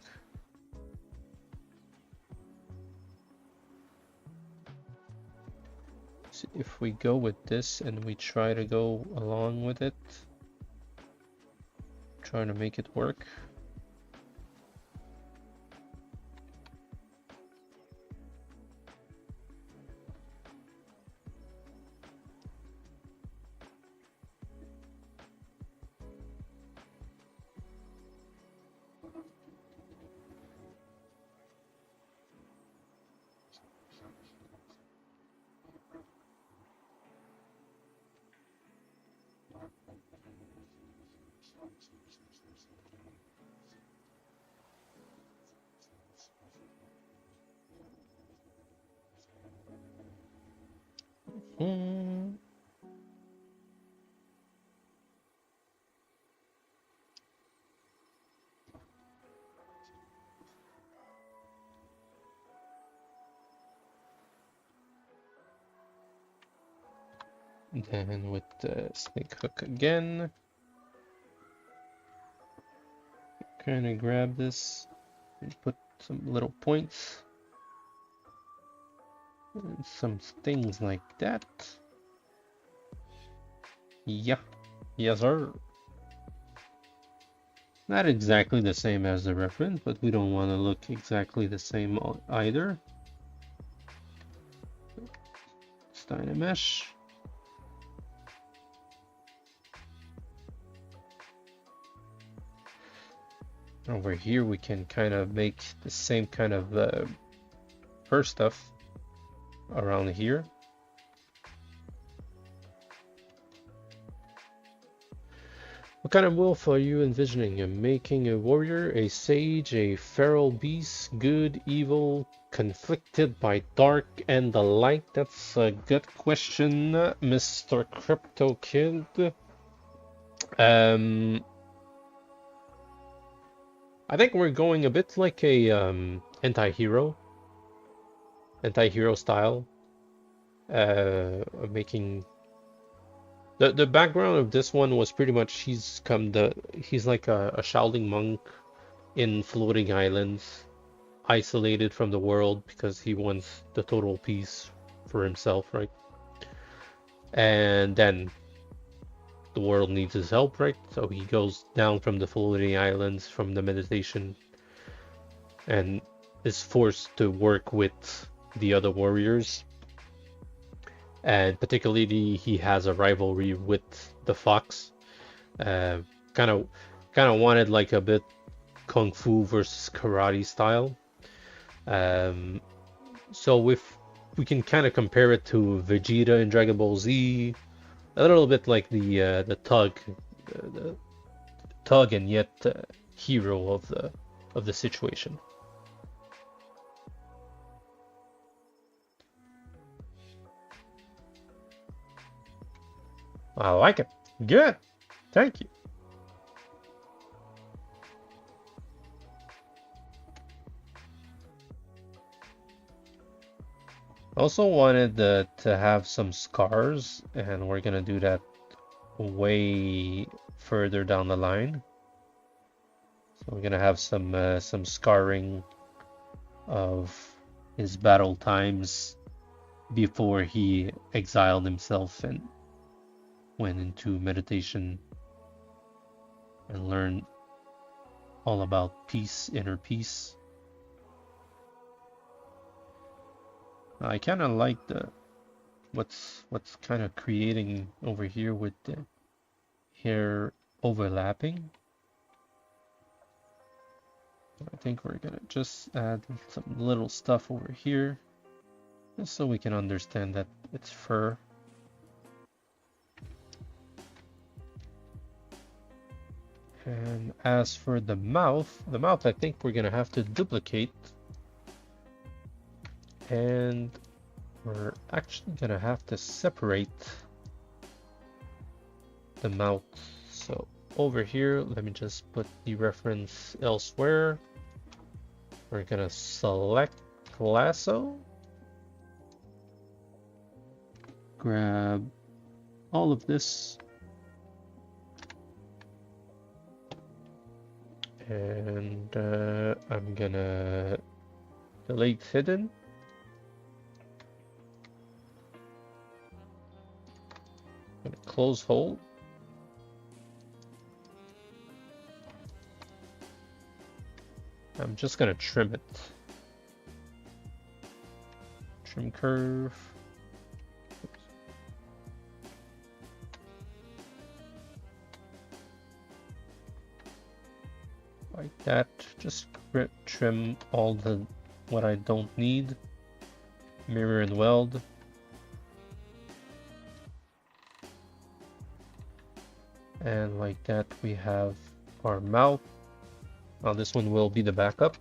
So if we go with this and we try to go along with it, trying to make it work. Then with the snake hook again, kind of grab this and put some little points and some things like that. Yeah, yes sir. Not exactly the same as the reference, but we don't want to look exactly the same either. Dynamesh. Over here we can kind of make the same kind of fur stuff around here. What kind of wolf are you envisioning? You're making a warrior, a sage, a feral beast, good, evil, conflicted by dark and the light? That's a good question, Mr. Crypto Kid. I think we're going a bit like a anti-hero style. Making the background of this one was pretty much he's like a Shaolin monk in floating islands, isolated from the world because he wants the total peace for himself, right? And then the world needs his help, right? So he goes down from the floating islands, from the meditation, and is forced to work with the other warriors. And particularly, he has a rivalry with the fox. Kind of wanted like a bit kung fu versus karate style. So if we can kind of compare it to Vegeta in Dragon Ball Z, a little bit like the tug and yet hero of the situation. I like it. Good. Thank you. Also wanted to have some scars, and we're gonna do that way further down the line. So we're gonna have some scarring of his battle times before he exiled himself and went into meditation and learned all about peace, inner peace. I kind of like what's kind of creating over here with the hair overlapping. I think we're gonna just add some little stuff over here, just so we can understand that it's fur. And as for the mouth I think we're gonna have to duplicate. And we're actually gonna have to separate the mouth. So over here, let me just put the reference elsewhere. We're gonna select lasso, grab all of this, and I'm gonna delete hidden. Close hole. I'm just gonna trim it. Trim curve. Oops. Like that. Just trim all what I don't need. Mirror and weld. And like that we have our mouth. Now this one will be the backup.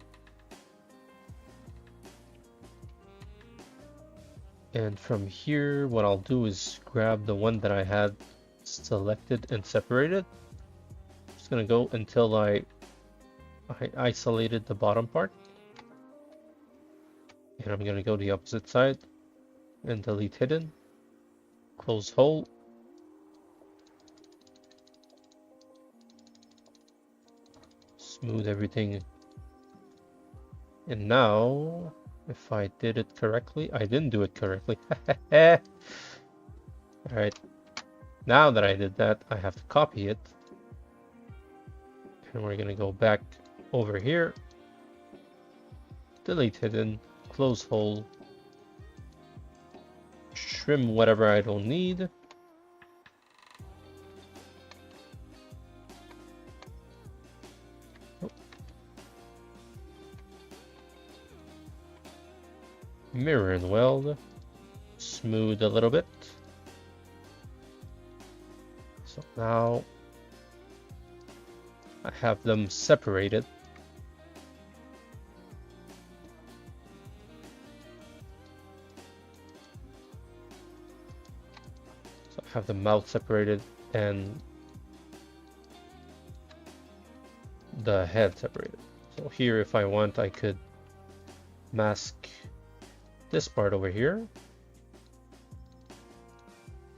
And from here, what I'll do is grab the one that I had selected and separated. Just gonna go until I isolated the bottom part. And I'm gonna go the opposite side and delete hidden. Close hole. Smooth everything. And now, if I did it correctly, I didn't do it correctly. Alright, now that I did that, I have to copy it. And we're gonna go back over here, delete hidden, close hole, Trim whatever I don't need. Mirror and weld. Smooth a little bit. So now I have them separated. So I have the mouth separated and the head separated. So here, if I want, I could mask this part over here,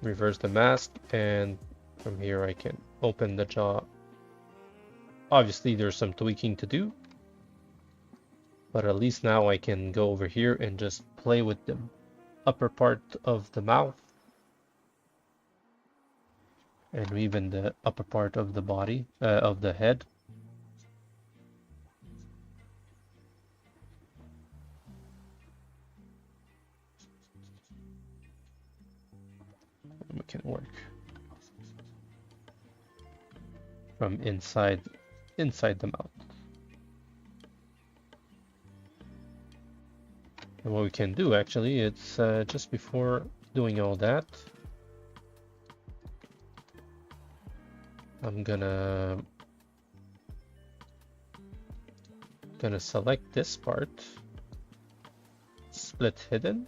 reverse the mask, and from here I can open the jaw. Obviously there's some tweaking to do, but at least now I can go over here and just play with the upper part of the mouth and even the upper part of the body, of the head. We can work from inside the mouth. And what we can do actually, it's just before doing all that, I'm gonna select this part, split hidden.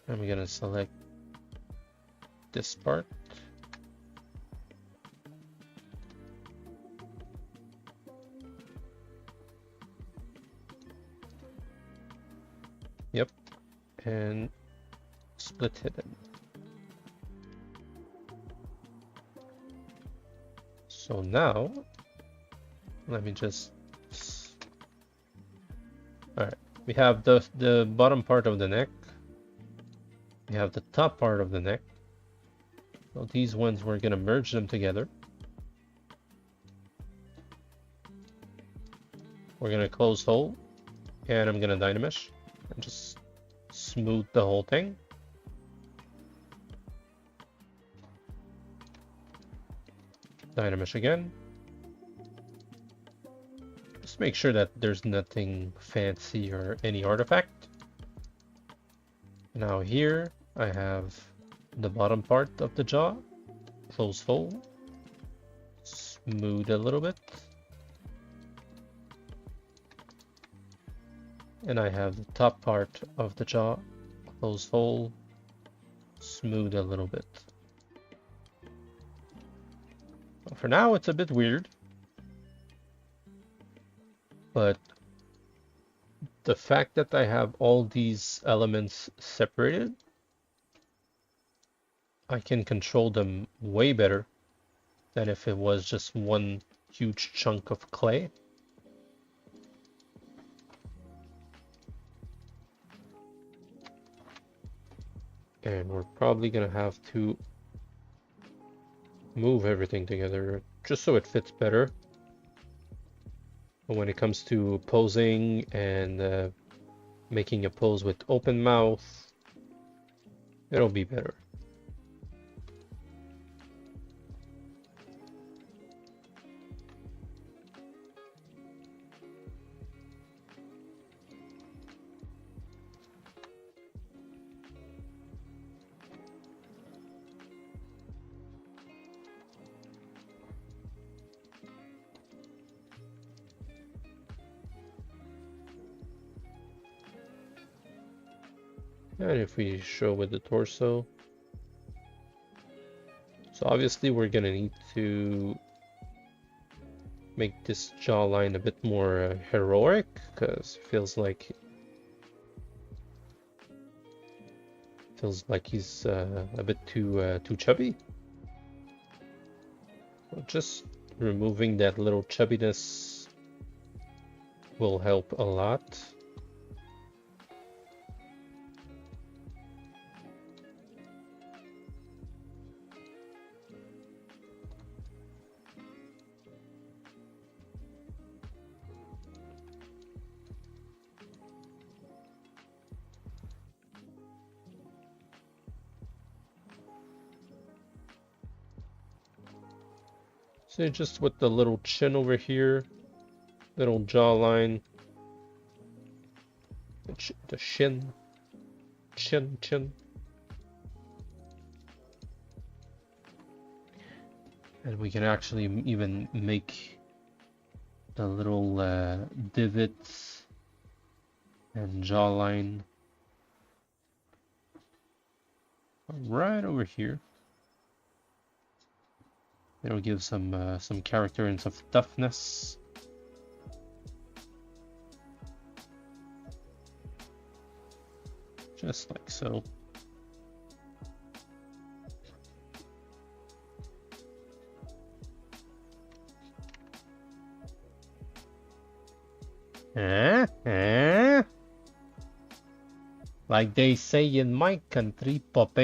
I'm gonna select this part. Yep, and split hidden. So now, let me just, all right, we have the bottom part of the neck. We have the top part of the neck. So these ones, we're gonna merge them together. We're gonna close hole, and I'm gonna Dynamesh and just smooth the whole thing. Dynamesh again. Just make sure that there's nothing fancy or any artifact. Now here I have the bottom part of the jaw, close hole, smooth a little bit. And I have the top part of the jaw, close hole, smooth a little bit. For now, it's a bit weird, but the fact that I have all these elements separated, I can control them way better than if it was just one huge chunk of clay. And we're probably gonna have to move everything together just so it fits better. But when it comes to posing and making a pose with open mouth, it'll be better. And if we show with the torso, so obviously we're gonna need to make this jawline a bit more heroic, because it feels like he's a bit too chubby. So just removing that little chubbiness will help a lot. So just with the little chin over here, little jawline, the chin, chin. And we can actually even make the little divots and jawline right over here. It'll give some character and some toughness. Just like so. Like they say in my country, pope.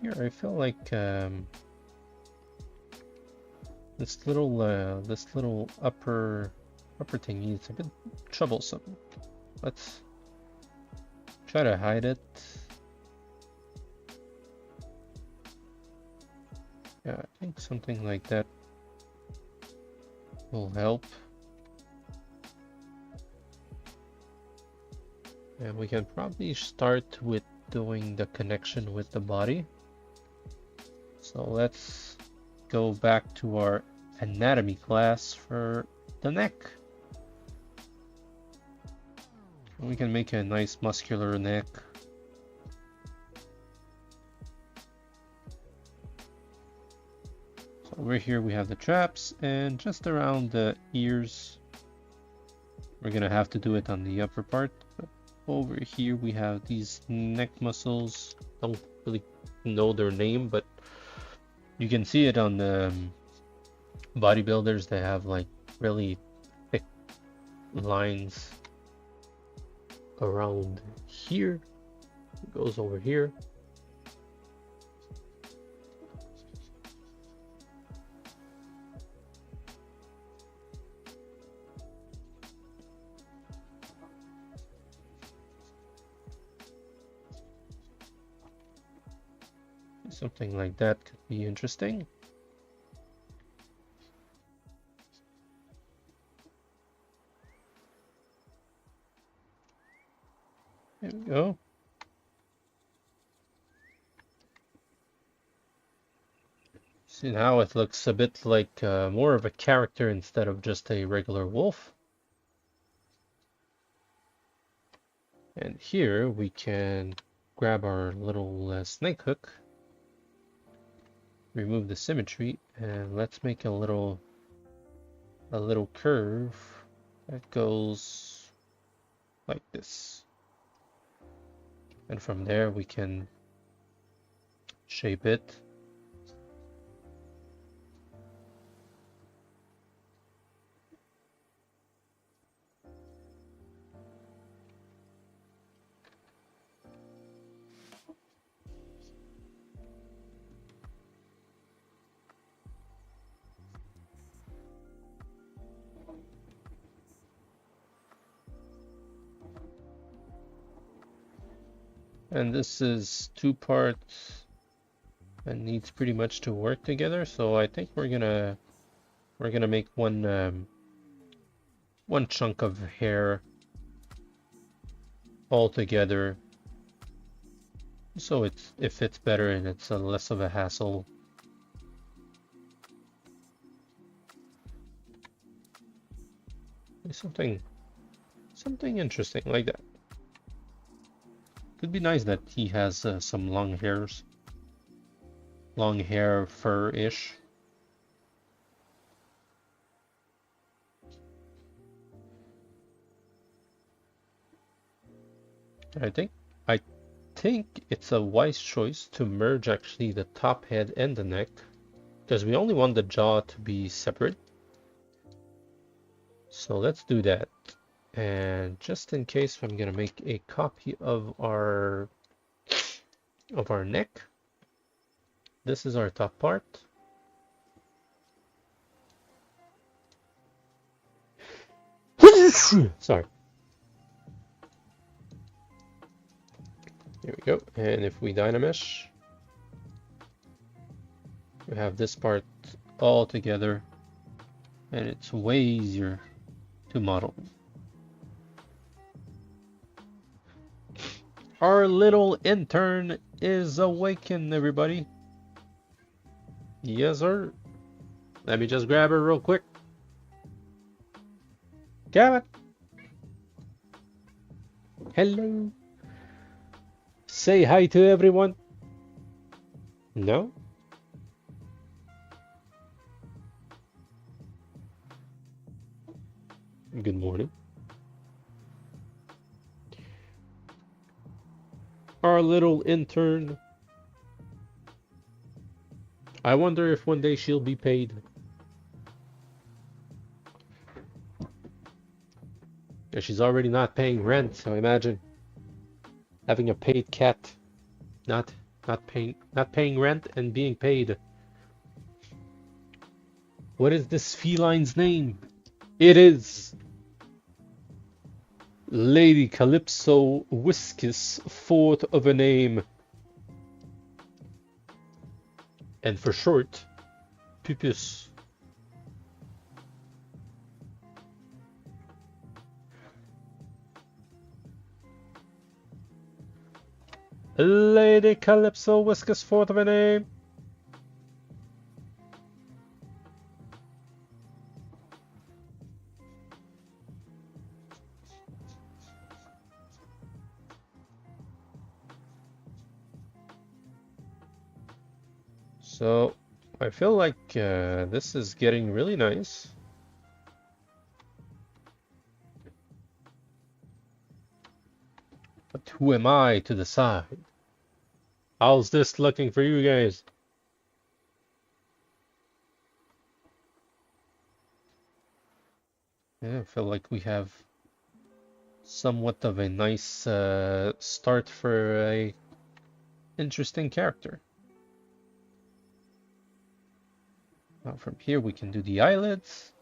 Here, I feel like this little upper thingy is a bit troublesome. Let's try to hide it. Yeah, I think something like that will help. And we can probably start with doing the connection with the body. So let's go back to our anatomy class for the neck. We can make a nice muscular neck. So over here we have the traps, and just around the ears, we're gonna have to do it on the upper part. But over here we have these neck muscles. Don't really know their name, but you can see it on the bodybuilders. They have like really thick lines around here. It goes over here. Something like that could be interesting. There we go. See, now it looks a bit like more of a character instead of just a regular wolf. And here we can grab our little snake hook, remove the symmetry, and let's make a little curve that goes like this. And from there we can shape it. And this is 2 parts and needs pretty much to work together. So I think we're gonna make one chunk of hair all together, so it fits better and it's less of a hassle. Something interesting like that. Could be nice that he has some long hair, fur-ish. I think it's a wise choice to merge actually the top head and the neck, because we only want the jaw to be separate. So let's do that. And just in case, I'm gonna make a copy of our neck. This is our top part. Sorry. Here we go. And if we Dynamesh, we have this part all together, and it's way easier to model. Our little intern is awakened, everybody. Yes, sir. Let me just grab her real quick. Gavin. Hello. Say hi to everyone. No? Good morning. Our little intern. I wonder if one day she'll be paid. Yeah, she's already not paying rent, so imagine having a paid cat, not paying rent and being paid. What is this feline's name? It is Lady Calypso Whiskus, fourth of a name. And for short, Pupus. Lady Calypso Whiskus, fourth of a name. So I feel like this is getting really nice. But who am I to decide? How's this looking for you guys? Yeah, I feel like we have somewhat of a nice start for a interesting character. Now from here we can do the eyelids.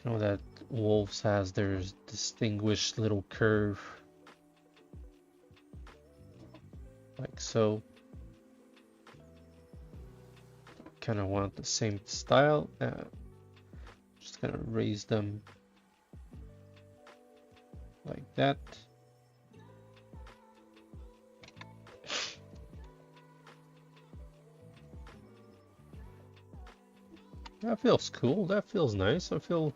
You know that wolves has their distinguished little curve, like so. Kind of want the same style. Just gonna raise them like that. That feels cool. That feels nice. I feel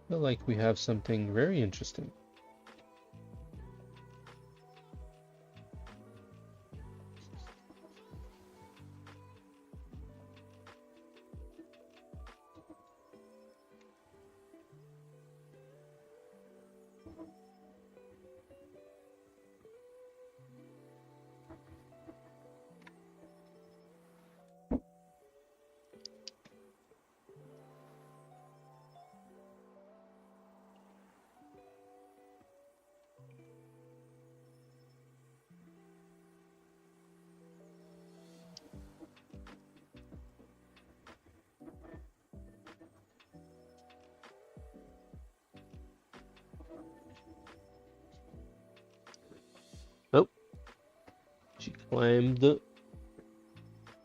like we have something very interesting. Oh, she climbed. I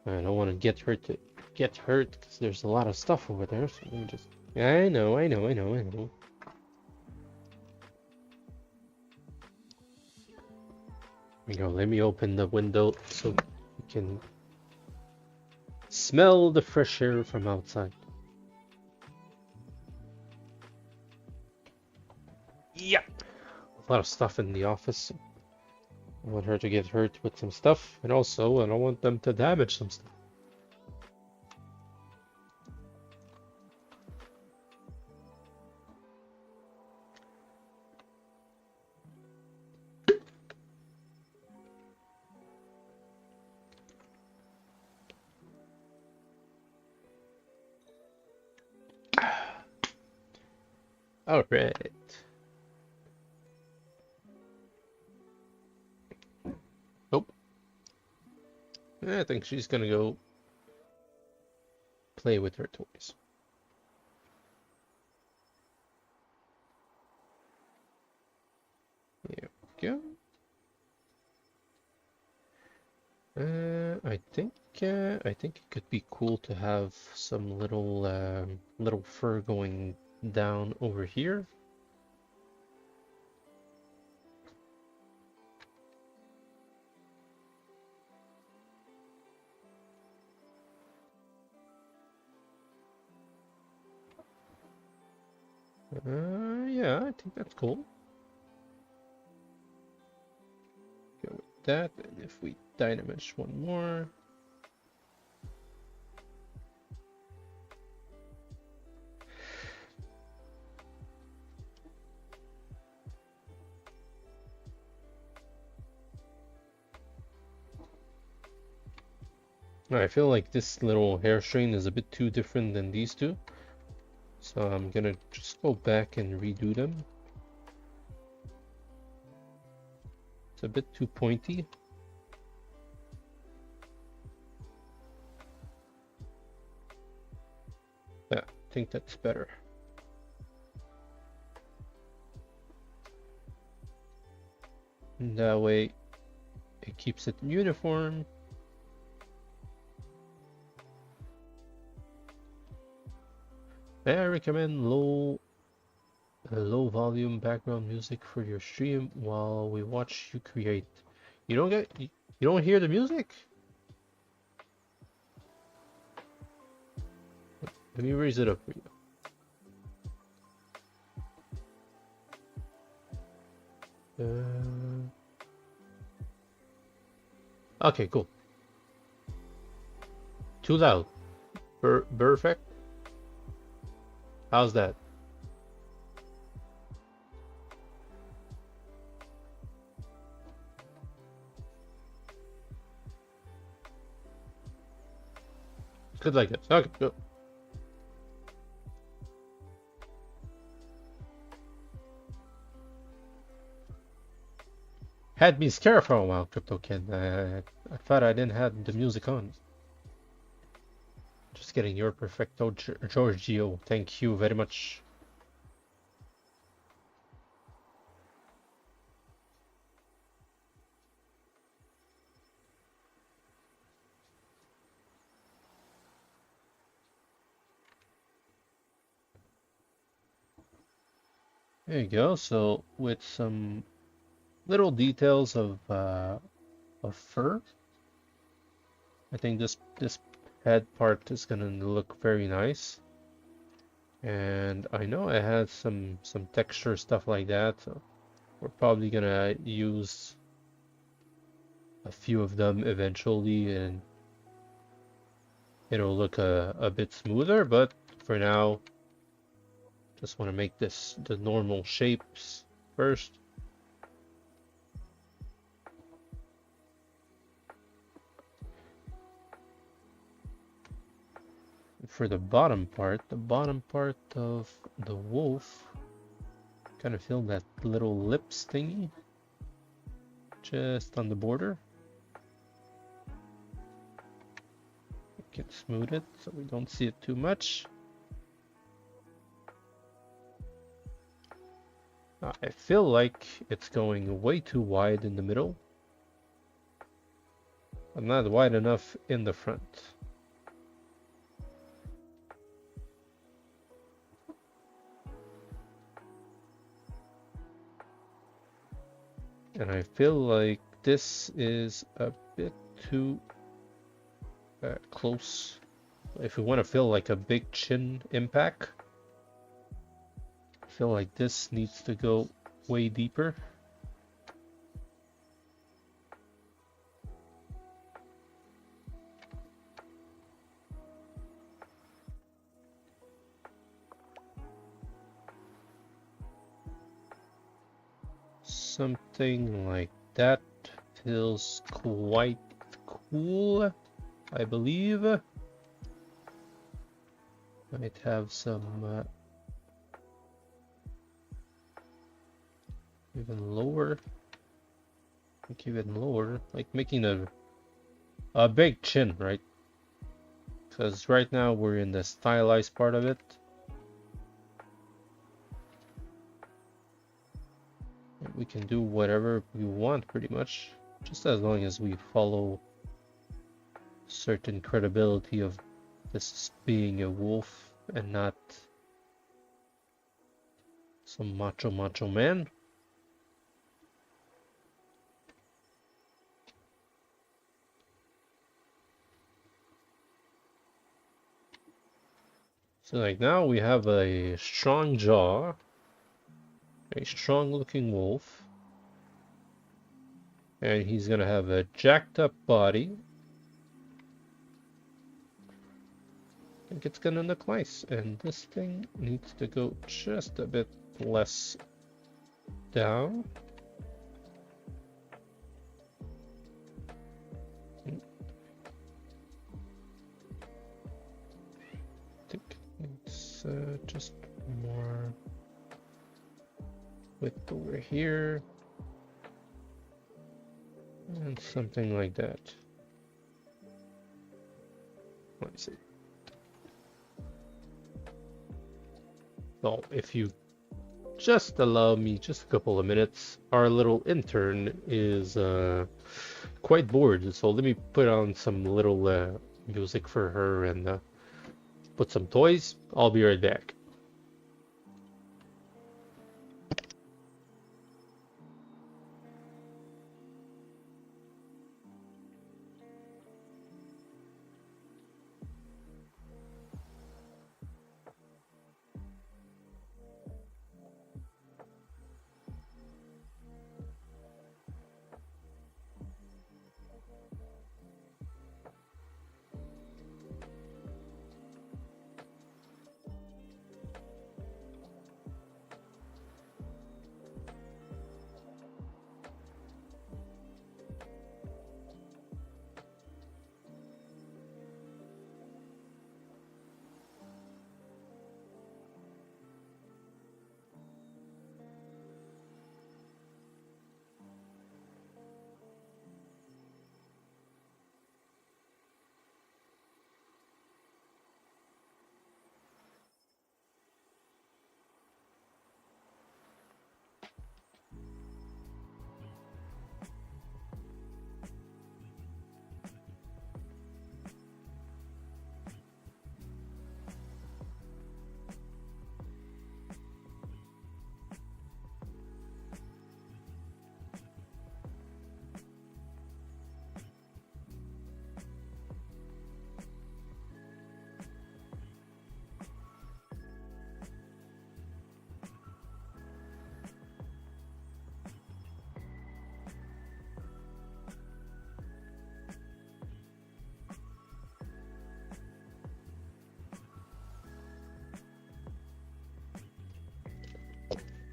don't want to get her to get hurt because there's a lot of stuff over there. So let me just. I know. There we go. Let me open the window so you can smell the fresh air from outside. Yeah, a lot of stuff in the office. I want her to get hurt with some stuff, and also I don't want them to damage some stuff. All right. Oh, I think she's gonna go play with her toys. There we go. I think it could be cool to have some little fur going down over here. Yeah, I think that's cool. Go with that, and if we dynamesh one more. I feel like this little hair strain is a bit too different than these two. So I'm gonna just go back and redo them. It's a bit too pointy. Yeah, I think that's better. And that way it keeps it uniform. I recommend low volume background music for your stream while we watch you create. You don't hear the music? Let me raise it up for you. Okay, cool. Too loud. Perfect. How's that? It's good like this. Okay, good. Had me scared for a while, Crypto Kid. I thought I didn't have the music on. Just getting your perfecto, Giorgio. Thank you very much. There you go. So with some little details of fur, I think this head part is gonna look very nice. And I know I had some texture stuff like that, so we're probably gonna use a few of them eventually, and it'll look a bit smoother. But for now, just want to make this the normal shapes first. For the bottom part of the wolf, kind of feel that little lips thingy just on the border. We can smooth it so we don't see it too much. I feel like it's going way too wide in the middle, but not wide enough in the front. And I feel like this is a bit too close. If we want to feel like a big chin impact, I feel like this needs to go way deeper. Something like that feels quite cool, I believe. Might have some Even lower. Make even lower. Like making a big chin, right? Because right now we're in the stylized part of it. And we can do whatever we want pretty much. Just as long as we follow certain credibility of this being a wolf and not some macho man. So like now we have a strong jaw, a strong looking wolf, and he's gonna have a jacked up body. I think it's gonna look nice, and this thing needs to go just a bit less down. I think it's just more width over here, and something like that. Let's see. So if you just allow me just a couple of minutes, our little intern is quite bored, so let me put on some little music for her and put some toys. I'll be right back.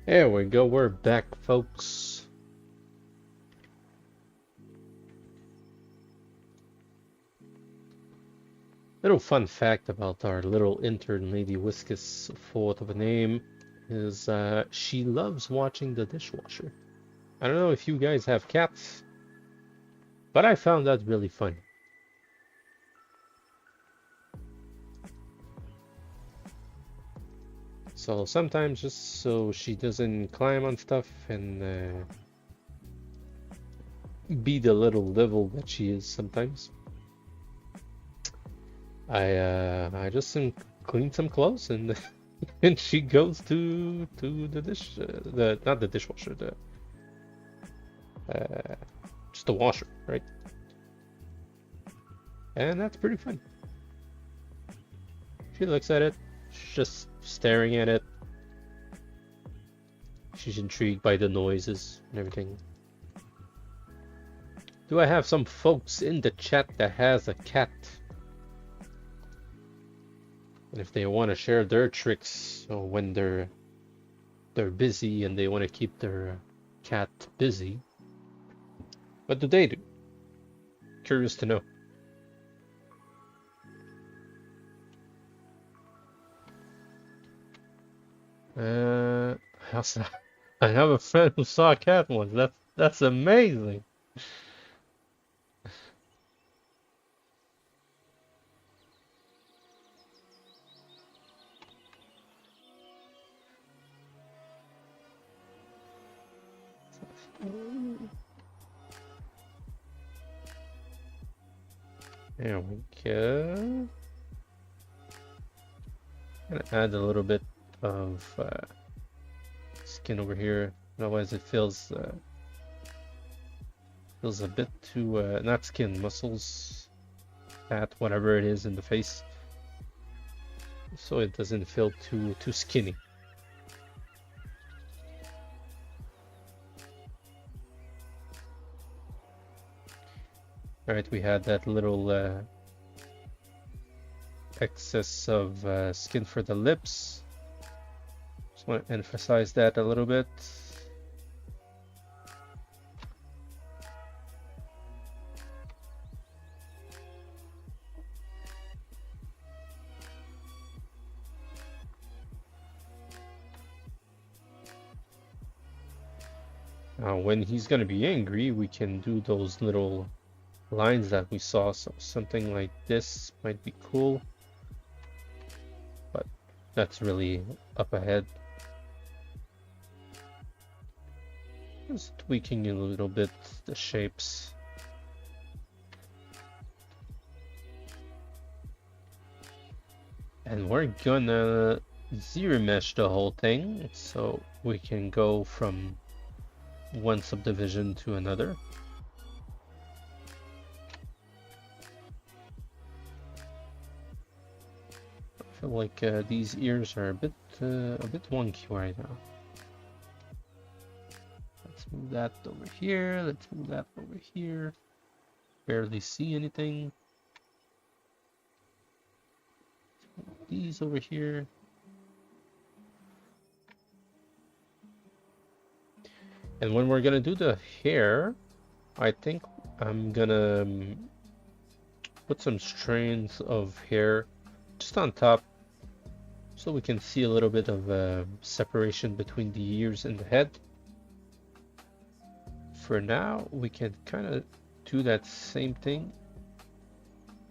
There we go, we're back, folks. Little fun fact about our little intern, Lady Whiskas, fourth of a name, is she loves watching the dishwasher. I don't know if you guys have cats, but I found that really fun. So sometimes just so she doesn't climb on stuff and be the little devil that she is sometimes, I just clean some clothes and and she goes to the dish the not the dishwasher, the just the washer, right? And that's pretty fun. She looks at it, she's just staring at it. She's intrigued by the noises and everything. Do I have some folks in the chat that has a cat? And if they want to share their tricks when they're busy and they want to keep their cat busy, what do they do? Curious to know. How's that? I have a friend who saw a cat once. That's amazing. There we go. Gonna add a little bit of skin over here. Otherwise, it feels a bit too not skin, muscles, fat, whatever it is in the face, so it doesn't feel too skinny. All right, we had that little excess of skin for the lips. Just want to emphasize that a little bit. Now, when he's gonna be angry, we can do those little lines that we saw, so something like this might be cool, but that's really up ahead. Just tweaking a little bit the shapes. And we're gonna zero mesh the whole thing, so we can go from one subdivision to another. I feel like these ears are a bit wonky right now. Let's move that over here. Let's move that over here. Barely see anything. These over here. And when we're gonna do the hair, I think I'm gonna put some strands of hair just on top, so we can see a little bit of separation between the ears and the head. For now, we can kind of do that same thing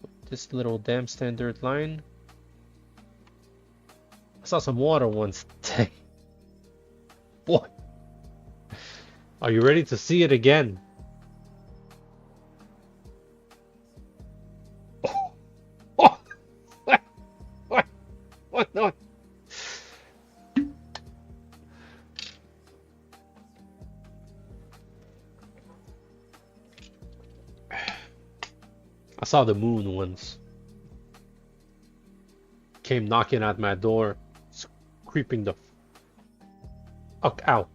with this little damn standard line. I saw some water once today. Boy, are you ready to see it again? Oh, what? No. I saw the moon once. Came knocking at my door, creeping the fuck out.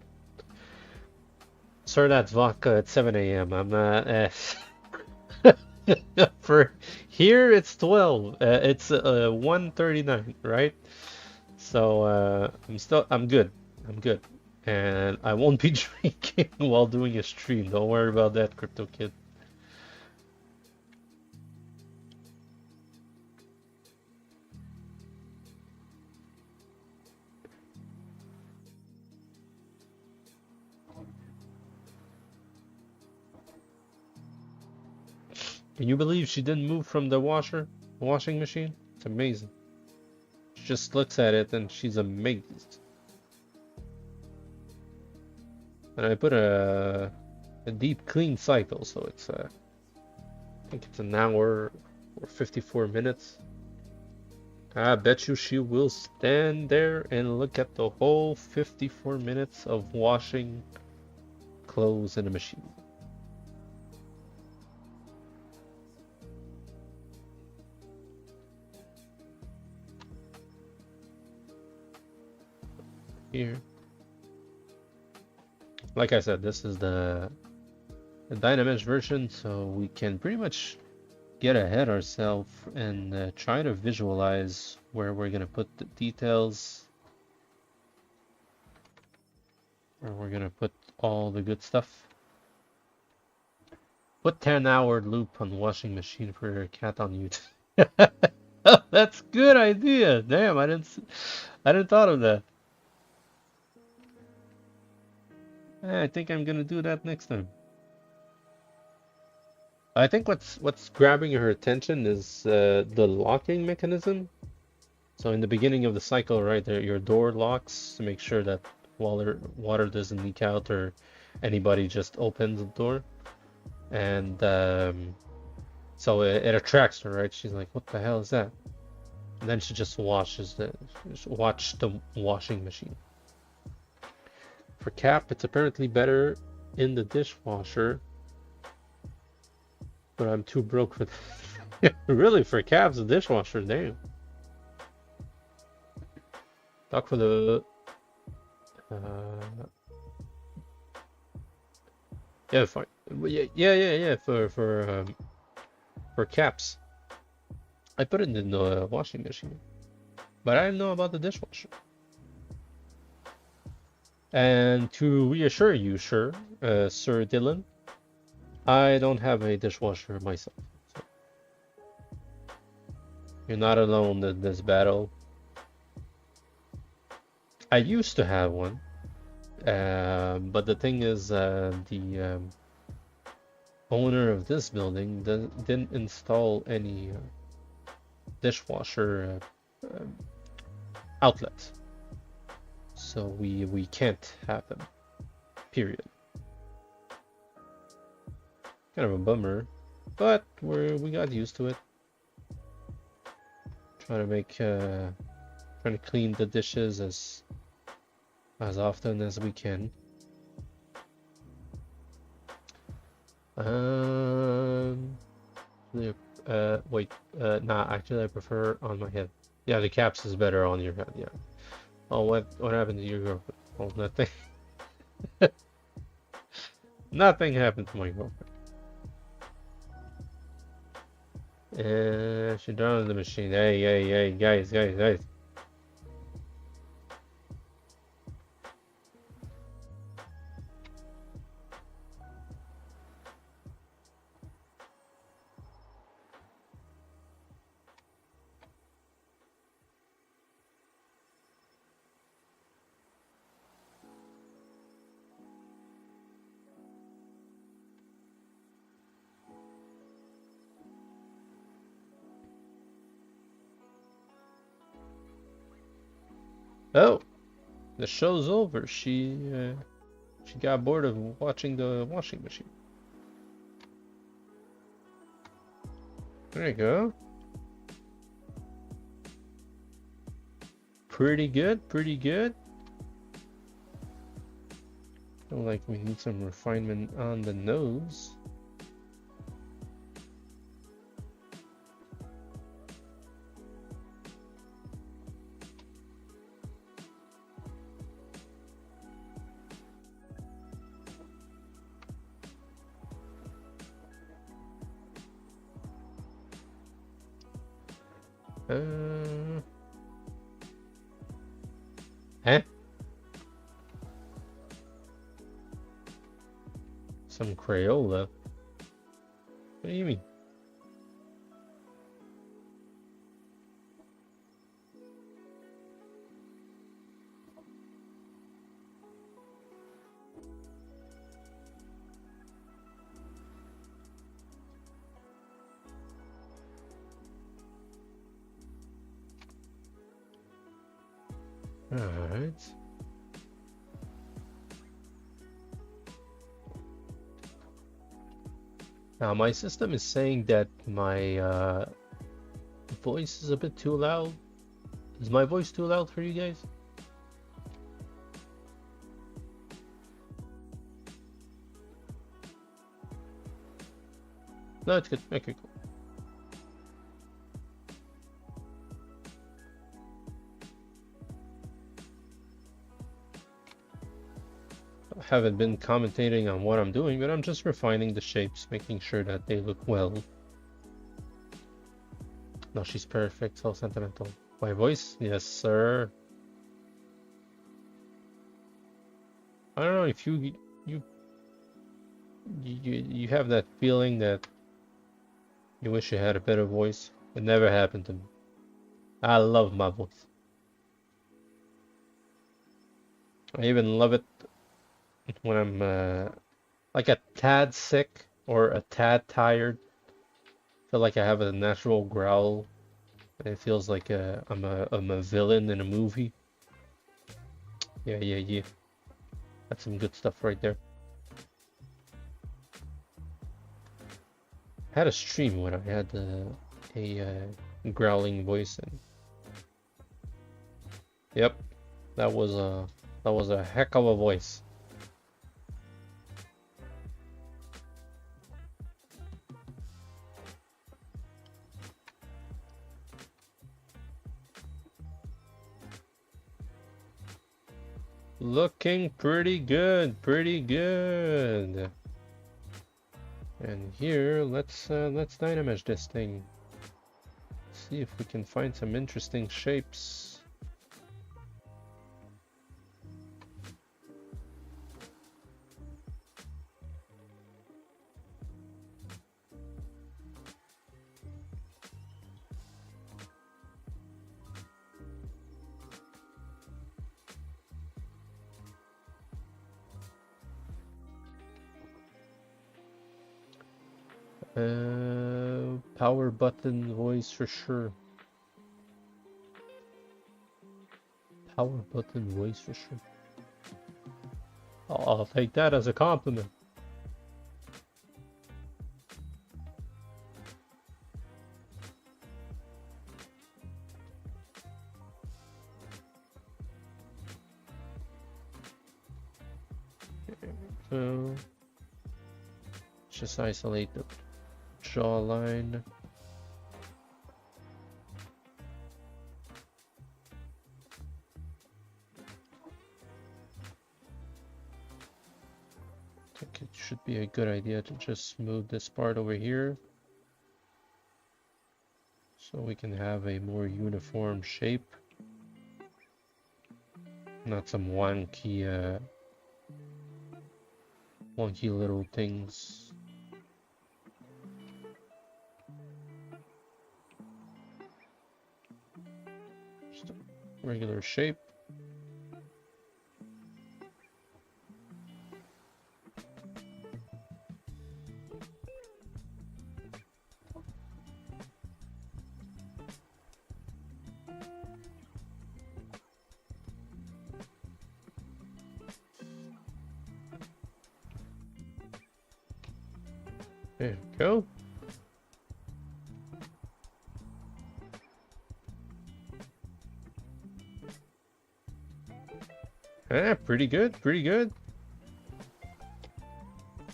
Sir, that's vodka at 7 a.m. I'm not. For here, it's 12. It's 1:39, right? So I'm good. I'm good, and I won't be drinking while doing a stream. Don't worry about that, Crypto Kid. Can you believe she didn't move from the washing machine? It's amazing. She just looks at it and she's amazed. And I put a deep clean cycle, so it's I think it's an hour or 54 minutes. I bet you she will stand there and look at the whole 54 minutes of washing clothes in a machine. Here, like I said, this is the Dynamesh version, so we can pretty much get ahead ourselves and try to visualize where we're gonna put the details, where we're gonna put all the good stuff. Put 10-hour loop on washing machine for your cat on YouTube. That's good idea. Damn, I didn't thought of that. I think I'm gonna do that next time. I think what's grabbing her attention is the locking mechanism. So in the beginning of the cycle, right there, your door locks to make sure that water doesn't leak out or anybody just opens the door. And so it attracts her, right? She's like, "What the hell is that?" And then she just watch the washing machine. For Cap, it's apparently better in the dishwasher, but I'm too broke for that. Really, for Cap's the dishwasher, damn. Talk for the yeah, fine. Yeah. For Caps, I put it in the washing machine, but I didn't know about the dishwasher. And to reassure you, Sir Dylan, I don't have a dishwasher myself. So you're not alone in this battle. I used to have one, but the thing is, the owner of this building didn't install any dishwasher outlets, so we can't have them. Period. Kind of a bummer, but we got used to it. Trying to clean the dishes as often as we can. Wait, nah, actually I prefer on my head. Yeah, the caps is better on your head, yeah. Oh, what happened to your girlfriend? Oh, nothing. Nothing happened to my girlfriend. She drowned in the machine. Hey, guys. Oh, the show's over. She got bored of watching the washing machine. There you go. Pretty good. Feel like we need some refinement on the nose. Huh? Some Crayola? What do you mean? Alright. Now my system is saying that my voice is a bit too loud. Is my voice too loud for you guys? No, it's good. Okay, cool. I haven't been commentating on what I'm doing, but I'm just refining the shapes, making sure that they look well. No, she's perfect, so sentimental. My voice? Yes, sir. I don't know if you have that feeling that you wish you had a better voice. It never happened to me. I love my voice. I even love it when I'm like a tad sick or a tad tired. Feel like I have a natural growl. It feels like I'm a villain in a movie. Yeah. That's some good stuff right there. I had a stream when I had a growling voice, and yep, that was a heck of a voice. Looking pretty good, pretty good. And here, let's dynamesh this thing. See if we can find some interesting shapes. Power button voice for sure. Power button voice for sure. I'll take that as a compliment. So just isolate the jawline. I think it should be a good idea to just smooth this part over here so we can have a more uniform shape, not some wonky little things. Just a regular shape. There we go. Pretty good, pretty good.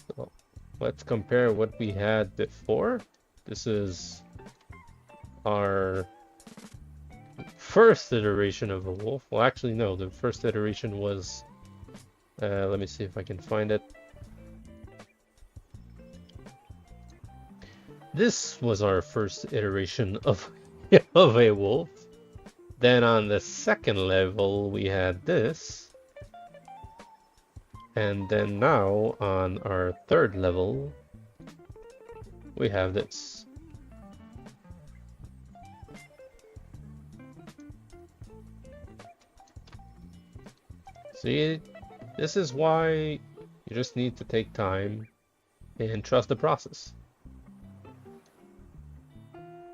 So let's compare what we had before. This is our first iteration of a wolf. Well, actually, no, the first iteration was, let me see if I can find it. This was our first iteration of, of a wolf. Then on the second level, we had this. And then now on our third level, we have this. See, this is why you just need to take time and trust the process.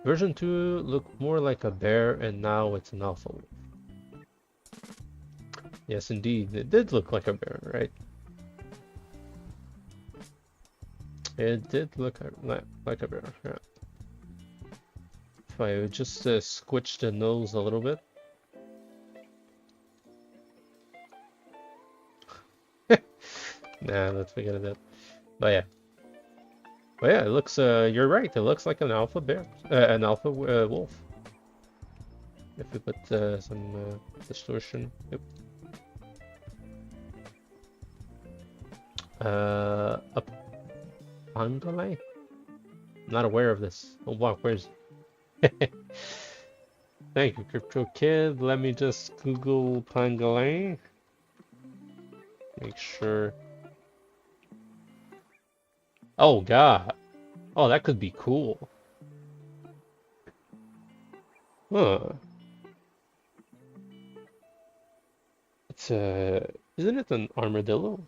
Version 2 looked more like a bear, and now it's an alpha wolf. Yes, indeed, it did look like a bear, right? It did look like a bear, yeah. If I would just squitch the nose a little bit. Nah, let's forget that. But yeah. But yeah, it looks, you're right, it looks like an alpha bear, an alpha wolf. If we put some distortion. Yep. A pangolin? Not aware of this. Oh wow, where's... Thank you, Crypto Kid. Let me just Google pangolin. Make sure. Oh god. Oh, that could be cool. Huh. It's isn't it an armadillo?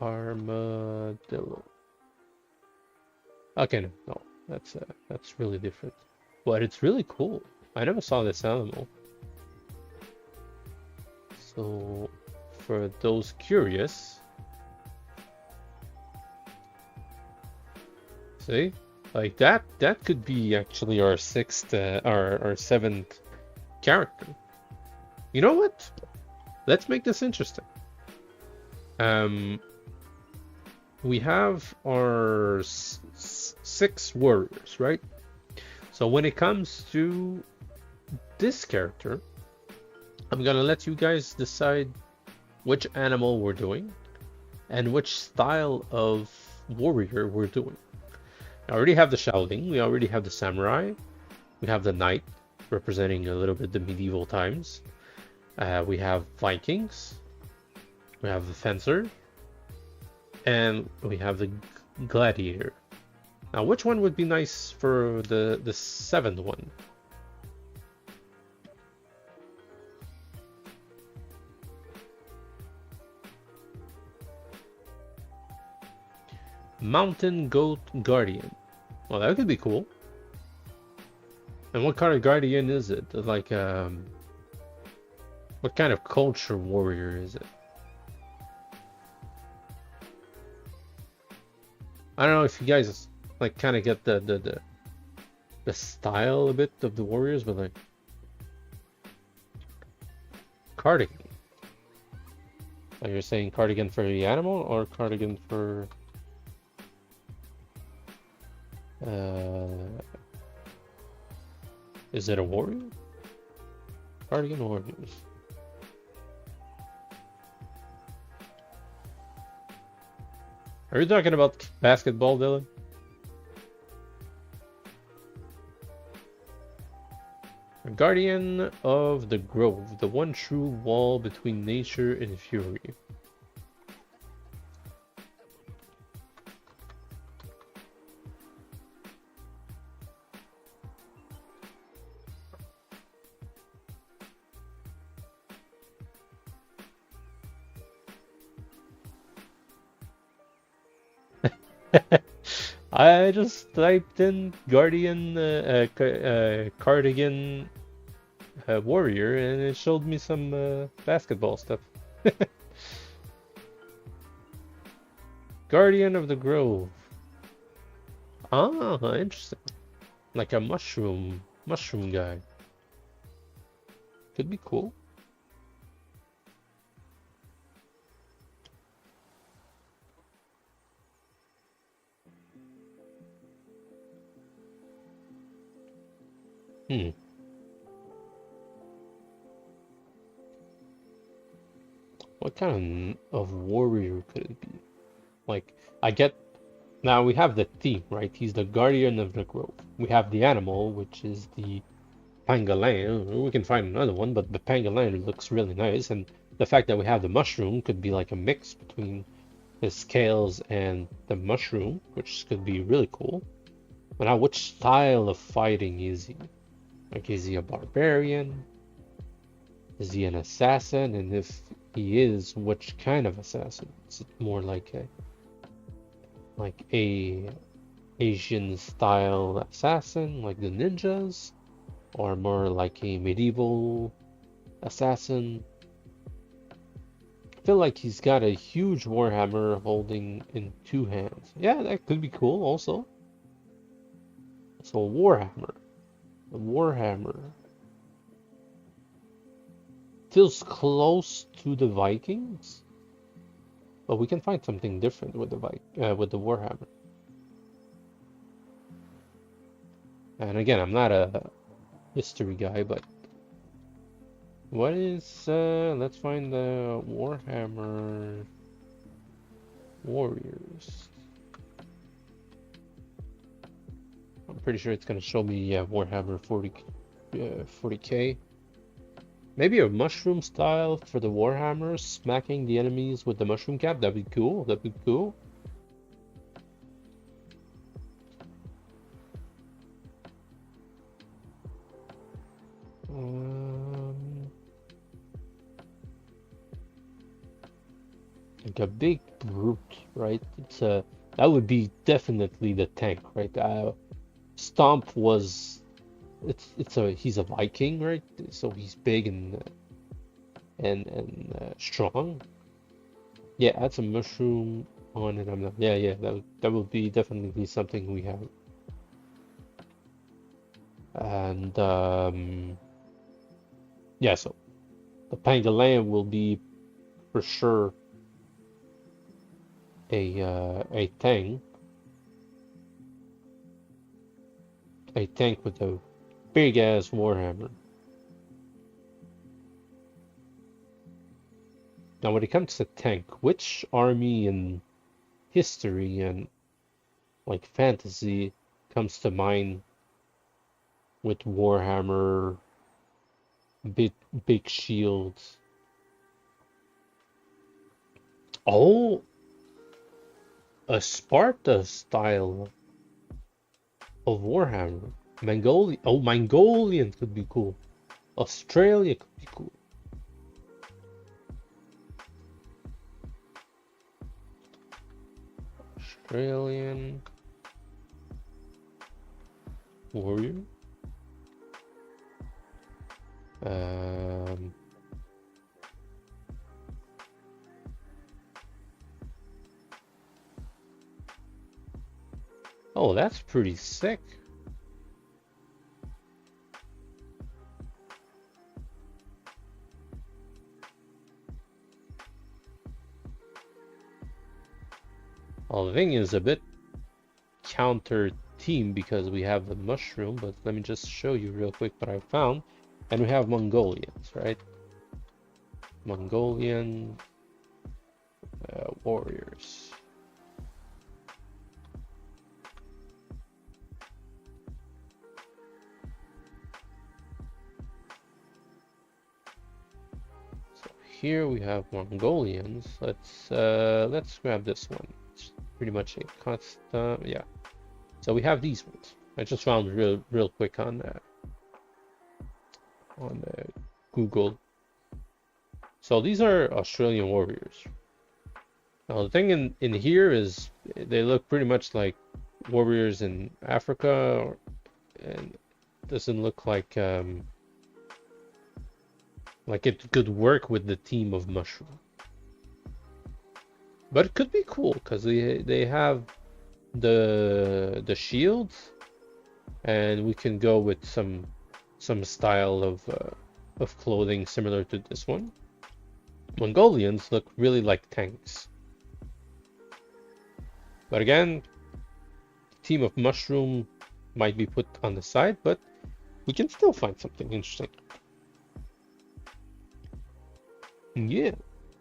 Armadillo. Okay, no, that's really different. But it's really cool. I never saw this animal. So, for those curious, see, like that could be actually our sixth, our seventh character. You know what? Let's make this interesting. We have our six warriors, right? So when it comes to this character, I'm gonna let you guys decide which animal we're doing and which style of warrior we're doing. I already have the Shaolin, we already have the samurai, we have the knight, representing a little bit the medieval times. We have Vikings, we have the fencer, and we have the gladiator. Now, which one would be nice for the seventh one? Mountain Goat Guardian. Well, that could be cool. And what kind of guardian is it? Like, what kind of culture warrior is it? I don't know if you guys like kind of get the style a bit of the warriors, but like cardigan. Are you saying cardigan for the animal or cardigan for is it a warrior? Cardigan warriors. Are you talking about basketball, Dylan? Guardian of the Grove, the one true wall between nature and fury. I just typed in Guardian Cardigan Warrior and it showed me some basketball stuff. Guardian of the Grove. Ah, interesting. Like a mushroom guy. Could be cool. What kind of warrior could it be? Like, I get... Now, we have the theme, right? He's the guardian of the grove. We have the animal, which is the pangolin. We can find another one, but the pangolin looks really nice. And the fact that we have the mushroom could be like a mix between his scales and the mushroom, which could be really cool. But now, which style of fighting is he? Like, is he a barbarian? Is he an assassin? And if he is, which kind of assassin? Is it more like a Asian style assassin, like the ninjas? Or more like a medieval assassin? I feel like he's got a huge warhammer holding in two hands. Yeah, that could be cool also. So warhammer. The warhammer feels close to the Vikings, but we can find something different with the warhammer. And again, I'm not a history guy, but what is let's find the warhammer warriors. I'm pretty sure it's gonna show me warhammer 40k. Maybe a mushroom style for the warhammer, smacking the enemies with the mushroom cap. That'd be cool. That'd be cool. Like a big brute, right? It's a that would be definitely the tank, right? Stomp was he's a Viking, right? So he's big and strong. Yeah, add some mushroom on it. I'm not. Yeah, yeah. That would be definitely something we have. And yeah. So the pangolin will be for sure a tank with a big ass warhammer. Now, when it comes to tank, which army in history and like fantasy comes to mind with warhammer, big big shields? Oh, a Sparta style of warhammer. Mongolia. Oh, Mongolian could be cool. Australia could be cool. Australian warrior. Um, oh, that's pretty sick. Well, the thing is a bit counter team because we have the mushroom, but let me just show you real quick what I found. And we have Mongolians, right? Mongolian warriors. So here we have Mongolians. Let's grab this one. It's pretty much a constant, yeah. So we have these ones. I just found real quick on Google. So these are Australian warriors. Now the thing in here is they look pretty much like warriors in Africa, and doesn't look like it could work with the team of mushroom. But it could be cool because they have the shields, and we can go with some style of clothing similar to this one. Mongolians look really like tanks. But again, team of mushroom might be put on the side, but we can still find something interesting. Yeah,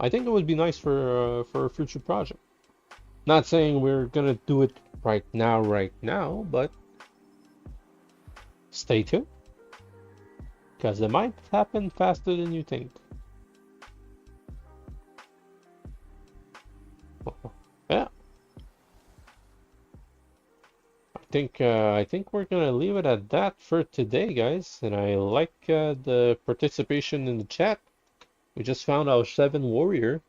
I think it would be nice for a future project. Not saying we're gonna do it right now, but stay tuned, because it might happen faster than you think. Yeah. I think we're gonna leave it at that for today, guys. And I like the participation in the chat. We just found our 7 warrior.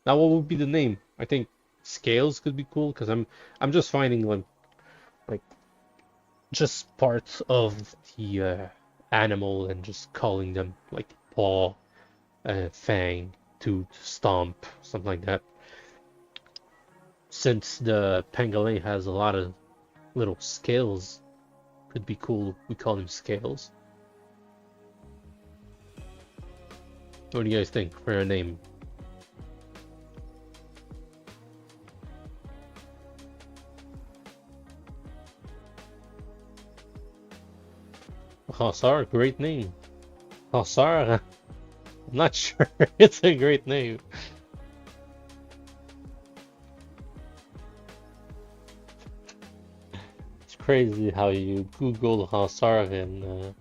Now, what would be the name? I think scales could be cool because I'm just finding like just parts of the animal and just calling them like paw, fang, tooth, stomp, something like that. Since the pangolin has a lot of little scales, could be cool. We call them scales. What do you guys think for a name? Hussar, great name. Hussar, I'm not sure it's a great name. It's crazy how you Google Hussar and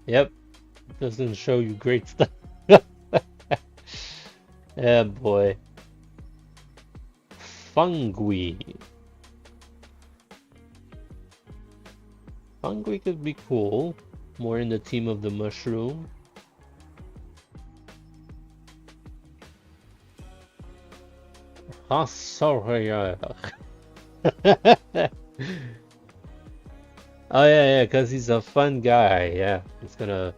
yep, it doesn't show you great stuff. Yeah, boy. Fungui. Fungui could be cool. More in the team of the mushroom. Oh, sorry. Oh yeah, because he's a fun guy. Yeah, he's gonna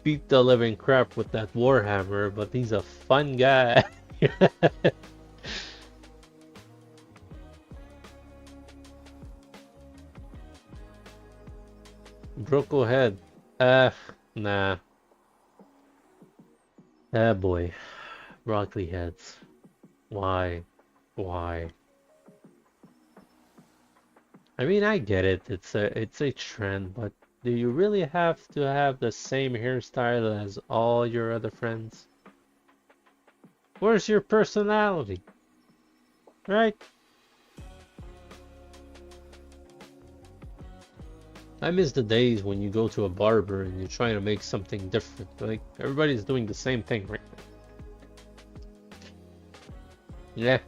beat the living crap with that Warhammer, but he's a fun guy. Broco head. Nah. Ah, boy. Broccoli heads. Why? Why? I mean, I get it. It's a trend, but do you really have to have the same hairstyle as all your other friends? Where's your personality? Right? I miss the days when you go to a barber and you're trying to make something different. Like everybody's doing the same thing right now. Yeah.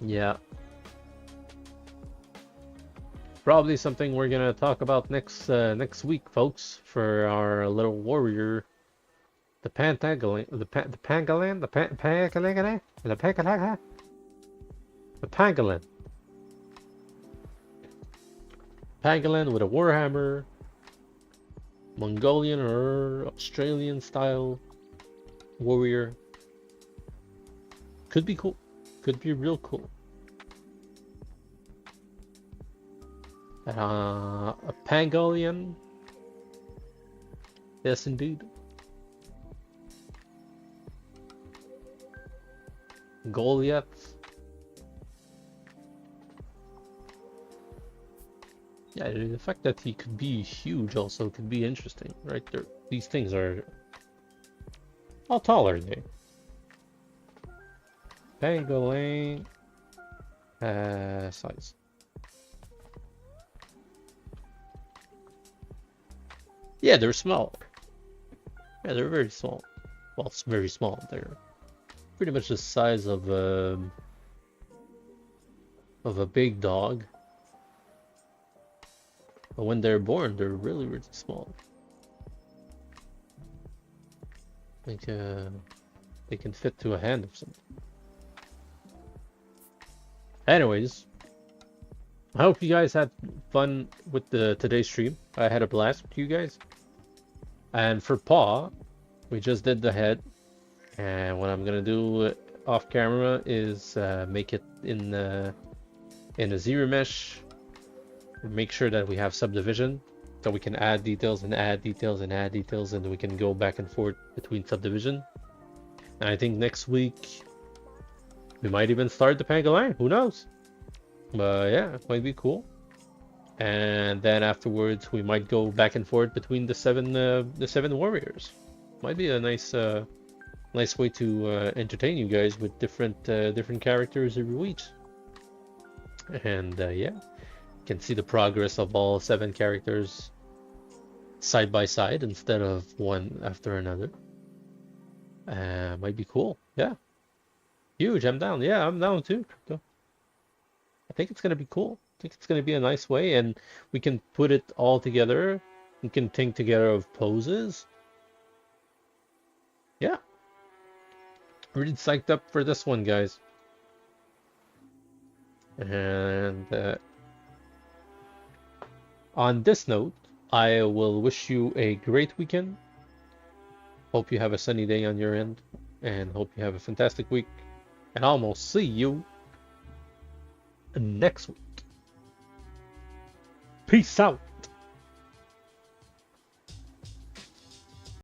Yeah. Probably something we're gonna talk about next week, folks, for our little warrior, the Pantagalan, the Pangalan, the Pangalan, the Pangalan, the Pangalan, Pangalan with a warhammer, Mongolian or Australian style warrior. Could be cool. Could be real cool. A Pangolian. Yes, indeed. Goliath. Yeah, the fact that he could be huge also could be interesting, right? These things are... How tall are they? Pangolin... size. Yeah, they're small. Yeah, they're very small. Well, it's very small. They're pretty much the size of a big dog. But when they're born, they're really, really small. Like, they can fit to a hand or something. Anyways, I hope you guys had fun with today's stream. I had a blast with you guys. And for Paw, we just did the head. And what I'm gonna do off camera is make it in a zero mesh. Make sure that we have subdivision, so we can add details and add details and add details, and we can go back and forth between subdivision. And I think next week we might even start the Pangolin. Who knows? But yeah, it might be cool. And then afterwards we might go back and forth between the seven warriors. Might be a nice way to entertain you guys with different characters every week. And yeah, you can see the progress of all 7 characters side by side instead of one after another. Might be cool. Yeah, huge. I'm down. Yeah, I'm down too. I think it's gonna be cool. I think it's gonna be a nice way, and we can put it all together. We can think together of poses. Yeah, really psyched up for this one, guys. And on this note, I will wish you a great weekend. Hope you have a sunny day on your end, and hope you have a fantastic week. And almost see you next week. Peace out.